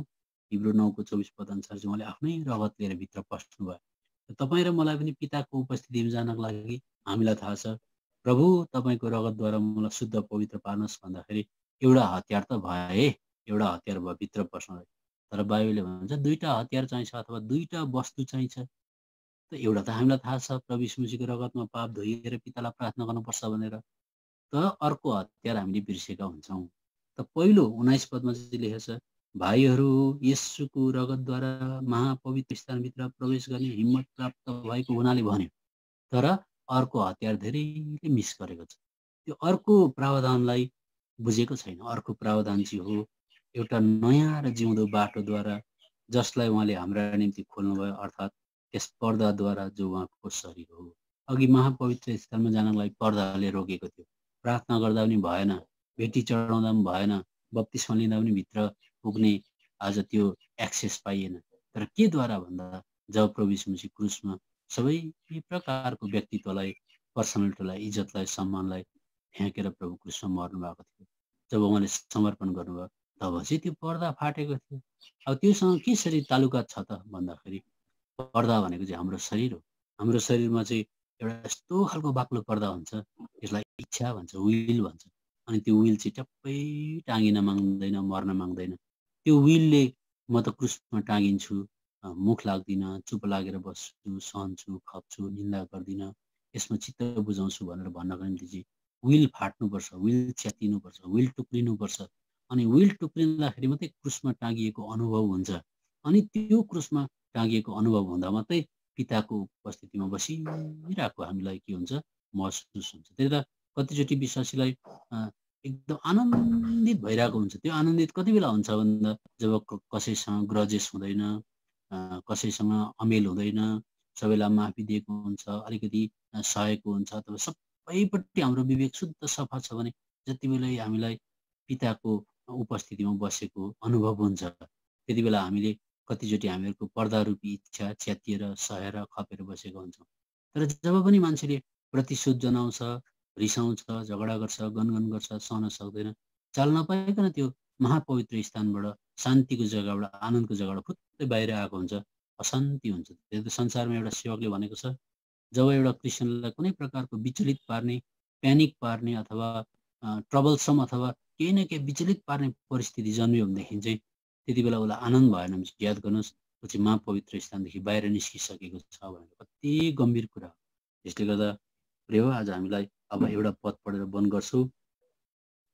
हिब्रू 9 को 24 पद अनुसार चाहिँ उहाँले आफ्नै रगत लिएर भित्र पस्नुभयो। तपाईँ र मलाई पनि पिताको उपस्थितिमा जानको लागि हामीलाई थाहा छ, प्रभु तपाईँको रगतद्वारा मलाई शुद्ध पवित्र पार्नुहोस् भन्दाखेरि एउटा हतियार त भए, एउटा हतियार भयो भित्र पस्नलाई। तर बाइबलले भन्छ दुईटा हतियार चाहिन्छ अथवा दुईटा वस्तु चाहिन्छ। त एउटा त हामीलाई थाहा छ प्रभु यीशु मसीहको रगतमा पाप धोइएर पितालाई प्रार्थना गर्नुपर्छ भनेर। तर अर्को हतियार हामीले बिर्सेका हुन्छौँ। त पहिलो 19 पदमा चाहिँ लेखेको छ, भाइहरू, येशूको रगतद्वारा महापवित्र स्थानभित्र प्रवेश गर्ने हिम्मत प्राप्त भएको हुनाले भन्यो। तर अर्को हतियार धेरैले मिस गरेको छ। त्यो अर्को प्रावधानलाई बुझेको छैन। अर्को प्रावधान चाहिँ हो एउटा नयाँ र जिउँदो बाटोद्वारा, जसलाई उहाँले हाम्रा निम्ति खोल्नुभयो, अर्थात् त्यस पर्दाद्वारा जो उहाँको शरीर हो। अघि महापवित्र स्थानमा जानको लागि पर्दाले रोकेको थियो। प्रार्थना गर्दा पनि भएन, भेटी चढाउँदा पनि भएन, बप्तिस्मा लिँदा पनि भित्र पुग्ने आज त्यो एक्सेस पाइएन। तर के द्वारा भन्दा जब प्रभु यीशु मसीह क्रुसमा सबै प्रकारको व्यक्तित्वलाई, पर्सनालिटीलाई, इज्जतलाई, सम्मानलाई फ्याँकेर प्रभु क्रुसमा मर्नु भएको थियो। जब उहाँले समर्पण गर्नुभयो तब चाहिँ त्यो पर्दा फाटेको थियो। अब त्योसँग के शरीर तालुका छ त भन्दाखेरि पर्दा भनेको चाहिँ हाम्रो शरीर हो। हाम्रो शरीरमा चाहिँ एउटा यस्तो खालको बाक्लो पर्दा हुन्छ, त्यसलाई इच्छा भन्छ, विल भन्छ। अनि त्यो विल चाहिँ टप्पै टाँगिन माग्दैन, मर्न माग्दैन। त्यो विलले म त क्रुसमा टाँगिन्छु, मुख लाग्दिनँ, चुप लागेर बस्छु, सहन्छु, खप्छु, निन्दा गर्दिनँ, यसमा चित्त बुझाउँछु भनेर भन्नको निम्ति चाहिँ विल फाट्नुपर्छ, विल च्यातिनुपर्छ, विल टुक्रिनुपर्छ। अनि विल टुक्रिँदाखेरि मात्रै क्रुसमा टाँगिएको अनुभव हुन्छ। अनि त्यो क्रुसमा टाँगिएको अनुभव हुँदा मात्रै पिताको उपस्थितिमा बसिरहेको हामीलाई के हुन्छ, महसुस हुन्छ। त्यही त कतिचोटि विश्वासीलाई एकदम आनन्दित भइरहेको हुन्छ। त्यो आनन्दित कति बेला हुन्छ भन्दा जब कसैसँग ग्रजेस हुँदैन, कसैसँग अमेल हुँदैन, सबैलाई माफी दिएको हुन्छ, अलिकति सहेको हुन्छ, अथवा सबैपट्टि हाम्रो विवेक शुद्ध सफा छ भने जति बेला हामीलाई पिताको उपस्थितिमा बसेको अनुभव हुन्छ, त्यति बेला हामीले कतिचोटि हामीहरूको पर्दा रूपी इच्छा च्यातिएर सहेर खपेर बसेको हुन्छौँ। तर जब पनि मान्छेले प्रतिशोध जनाउँछ, रिसाउँछ, झगडा गर्छ, गनगन गर्छ, सहन सक्दैन, चाल नपाइकन त्यो महापवित्र स्थानबाट, शान्तिको जग्गाबाट, आनन्दको जग्गाबाट फुत्तै बाहिर आएको हुन्छ, अशान्ति हुन्छ। त्यो त संसारमा एउटा सेवकले भनेको छ, जब एउटा क्रिस्चियनलाई कुनै प्रकारको विचलित पार्ने, प्यानिक पार्ने अथवा ट्रबलसम अथवा केही न केही विचलित पार्ने परिस्थिति जन्मियो भनेदेखि चाहिँ त्यति बेला उसलाई आनन्द भएन भने चाहिँ याद गर्नुहोस्, ऊ चाहिँ महापवित्र स्थानदेखि बाहिर निस्किसकेको छ भनेर। कति गम्भीर कुरा हो। त्यसले गर्दा प्रिय हो, आज हामीलाई अब एउटा पद पढेर बन्द गर्छु।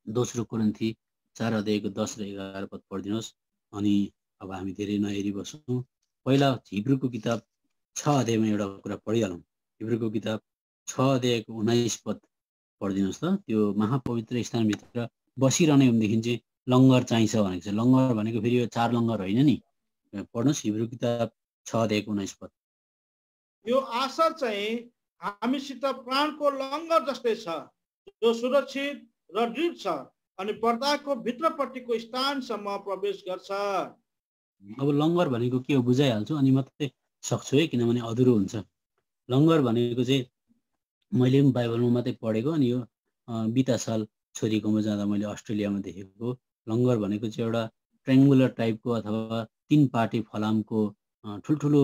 दोस्रो कोरिन्थी 4 अध्यायको 10 र 11 पद पढिदिनुहोस्। अनि अब हामी धेरै नहेरी बसौँ। पहिला हिब्रूको किताब 6 अध्यायमा एउटा कुरा पढिहालौँ। हिब्रूको किताब 6 अध्यायको 19 पद पढिदिनुहोस् त। त्यो महापवित्र स्थानभित्र बसिरहने हो भनेदेखि चाहिँ लङ्गर चाहिन्छ भनेको छ। लङ्गर भनेको फेरि यो 4 लङ्गर होइन नि। पढ्नुहोस् हिब्रू किताब 6 अध्यायको 19 पद। यो आशा चाहिँ हामीसित प्राणको लङ्गर जस्तै छ, जो सुरक्षित र दृढ छ अनि पर्दाको भित्रपट्टिको स्थानसम्म प्रवेश गर्छ। अब लङ्गर भनेको के हो बुझाइहाल्छु अनि मात्रै सक्छु है, किनभने अधुरो हुन्छ। लङ्गर भनेको चाहिँ मैले पनि बाइबलमा मात्रै पढेको, अनि यो बिता साल छोरीकोमा जाँदा मैले अस्ट्रेलियामा देखेको। लङ्गर भनेको चाहिँ एउटा ट्रायङ्गुलर टाइपको अथवा 3 पाटे फलामको ठुल्ठुलो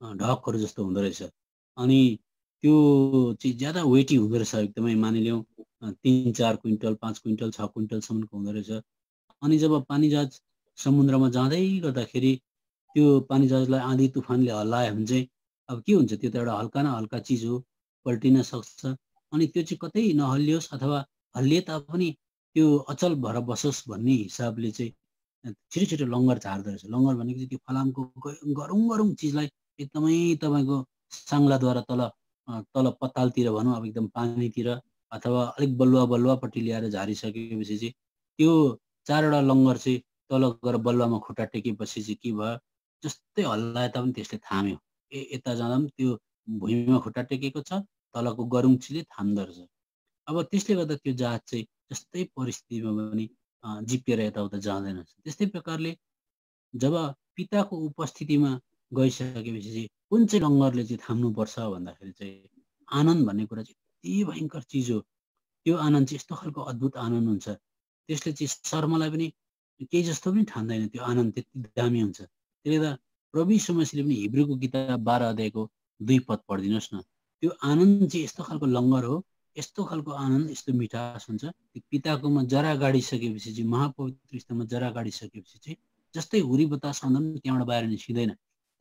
ढकहरू जस्तो हुँदो रहेछ। अनि त्यो चाहिँ ज्यादा वेटी हुँदो रहेछ, एकदमै मानिलिउँ 3-4 क्विन्टल, 5 क्विन्टल, 6 क्विन्टलसम्मको हुँदो रहेछ। अनि जब पानी जहाज समुद्रमा जाँदै गर्दाखेरि त्यो पानी जहाजलाई आँधी तुफानले हल्लायो भने चाहिँ अब के हुन्छ, त्यो त एउटा हल्का न हल्का चिज हो, पल्टिन सक्छ। अनि त्यो चाहिँ कतै नहल्लियोस् अथवा हल्लिए तापनि त्यो अचल भएर बसोस् भन्ने हिसाबले चाहिँ छिटो छिटो लङ्गर झार्दो रहेछ। लङ्गर भनेको चाहिँ त्यो फलामको गरौँ गरौँ चिजलाई एकदमै तपाईँको साङ्लाद्वारा तल पतालतिर भनौँ, अब एकदम पानीतिर अथवा अलिक बलुवापट्टि ल्याएर झारिसकेपछि चाहिँ त्यो 4वटा लङ्गर चाहिँ तल गएर बलुवामा खुट्टा टेकेपछि चाहिँ के भयो, जस्तै हल्लाए तापनि त्यसले थाम्यो। यता जाँदा पनि त्यो भुइँमा खुट्टा टेकेको छ, तलको गरुङ चिजले थाम्दो रहेछ। अब त्यसले गर्दा त्यो जहाज चाहिँ जस्तै परिस्थितिमा पनि जिपिएर यताउता जाँदैन। त्यस्तै प्रकारले जब पिताको उपस्थितिमा गइसकेपछि चाहिँ कुन चाहिँ लङ्गरले चाहिँ थाम्नुपर्छ भन्दाखेरि चाहिँ आनन्द भन्ने कुरा चाहिँ यति भयङ्कर चिज हो। त्यो आनन्द चाहिँ यस्तो खालको अद्भुत आनन्द हुन्छ, त्यसले चाहिँ शर्मलाई पनि केही जस्तो पनि ठान्दैन। त्यो आनन्द त्यति दामी हुन्छ। त्यसले गर्दा प्रभु यीशु मसीहले पनि हिब्रूको किताब 12 अध्यायको 2 पद पढिदिनुहोस् न। त्यो आनन्द चाहिँ यस्तो खालको लङ्गर हो, यस्तो खालको आनन्द, यस्तो मिठास हुन्छ। त्यो पिताकोमा जरा गाडिसकेपछि चाहिँ, महापवित्र स्थानमा जरा गाडिसकेपछि चाहिँ जस्तै हुरी बतास आउँदा पनि त्यहाँबाट बाहिर निस्किँदैन।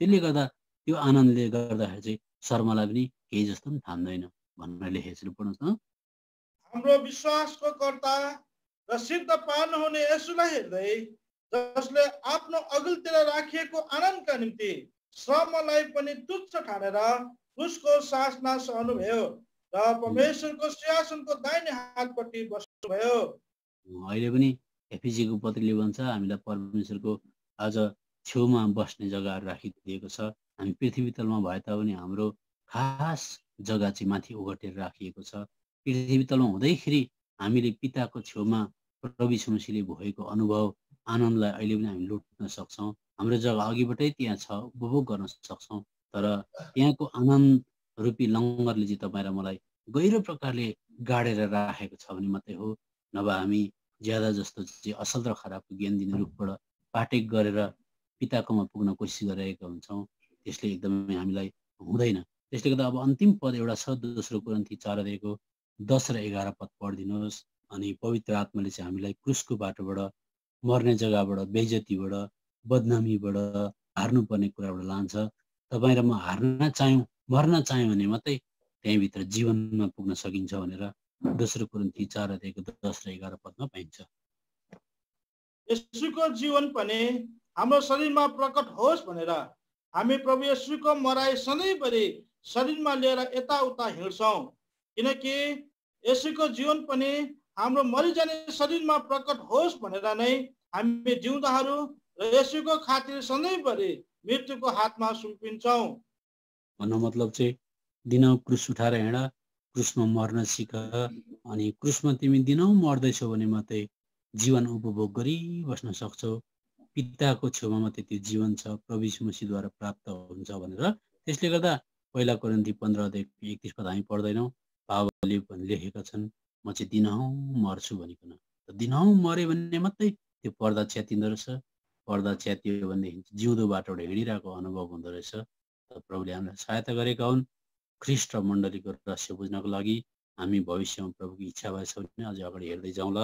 त्यसले गर्दा त्यो आनन्दले गर्दाखेरि चाहिँ शर्मलाई पनि केही जस्तो पनि ठान्दैन भनेर लेखेको छ। पढ्नुहोस् न। हाम्रो विश्वासको कर्ता र सिद्ध पार्नुहुने यसुलाई हेर्दै जसले आफ्नो अघिल्तिर राखिएको आनन्दका निम्ति श्रमलाई पनि तुच्छ ठानेर क्रुसको सासना सहनुभयो र परमेश्वरको सिंहासनको दाहिने हातपट्टि बस्नुभयो। अहिले पनि एफिसीको पत्रले भन्छ हामीलाई परमेश्वरको आज छेउमा बस्ने जग्गाहरू राखिदिएको छ। हामी पृथ्वी तलमा भए तापनि हाम्रो खास जग्गा चाहिँ माथि ओगटेर राखिएको छ। पृथ्वी तलमा हुँदैखेरि हामीले पिताको छेउमा प्रभु यीशु मसीहले भएको अनुभव आनन्दलाई अहिले पनि हामी लुट्न सक्छौँ। हाम्रो जग्गा अघिबाटै त्यहाँ छ, उपभोग गर्न सक्छौँ। तर त्यहाँको आनन्द रूपी लङ्गरले चाहिँ तपाईँ र मलाई गहिरो प्रकारले गाडेर राखेको छ भने मात्रै हो। नभए हामी ज्यादा जस्तो चाहिँ असल र खराबको ज्ञान दिने रूपबाट पाटेक गरेर पिताकोमा पुग्न कोसिस गरिरहेका हुन्छौँ। त्यसले एकदमै हामीलाई हुँदैन। त्यसले गर्दा अब अन्तिम पद एउटा छ, दोस्रो कोरिन्थी 4 अध्यायको 10 र 11 पद पढिदिनुहोस्। अनि पवित्र आत्माले चाहिँ हामीलाई क्रुसको बाटोबाट, मर्ने जग्गाबाट, बेइज्जतीबाट, बदनामीबाट, हार्नुपर्ने कुराबाट लान्छ। तपाईँ र म हार्न चाह्यौँ, मर्न चाह्यौँ भने मात्रै त्यहीँभित्र जीवनमा पुग्न सकिन्छ भनेर दोस्रो कोरिन्थी 4 अध्यायको 10 र 11 पदमा पाइन्छ। यसुको जीवन पनि हाम्रो शरीरमा प्रकट होस् भनेर हामी प्रभु यसुको मराई सधैँभरि शरीरमा लिएर यताउता हिँड्छौँ। किनकि यसुको जीवन पनि हाम्रो मरिजाने शरीरमा प्रकट होस् भनेर नै हामी जिउँदाहरू र यसुको खातिर सधैँभरि मृत्युको हातमा सुम्पिन्छौँ। भन्नु मतलब चाहिँ दिनौ क्रुस उठाएर हिँड, क्रुसमा मर्न सिक। अनि क्रुसमा तिमी दिनौ मर्दैछौ भने मात्रै जीवन उपभोग गरिबस्न सक्छौ। पिताको छेउमा मात्रै त्यो जीवन छ, प्रभु यीशु मसीहद्वारा प्राप्त हुन्छ भनेर। त्यसले गर्दा पहिला कोरिन्थी 15 अध्यायको 31 पद हामी पढ्दैनौँ। पावलले लेखेका छन्, म चाहिँ दिनहुँ मर्छु भनिकन। दिनहुँ मऱ्यो भने मात्रै त्यो पर्दा च्यातिँदो रहेछ। पर्दा च्यातियो भनेदेखि जिउँदो बाटोबाट हिँडिरहेको अनुभव हुँदो रहेछ। प्रभुले हामीलाई सहायता गरेका हुन्। ख्रीष्ट र मण्डलीको रहस्य बुझ्नको लागि हामी भविष्यमा प्रभुको इच्छा भएछ भने अझै अगाडि हेर्दै जाउँला।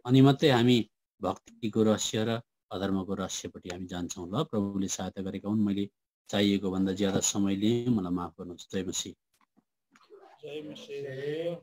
अनि मात्रै हामी भक्तिको रहस्य र अधर्मको रहस्यपट्टि हामी जान्छौँ। ल, प्रभुले सहायता गरेका हुन्। मैले चाहिएको भन्दा ज्यादा समय लिएँ, मलाई माफ गर्नुहोस्। जय मसीह। जय मसीह।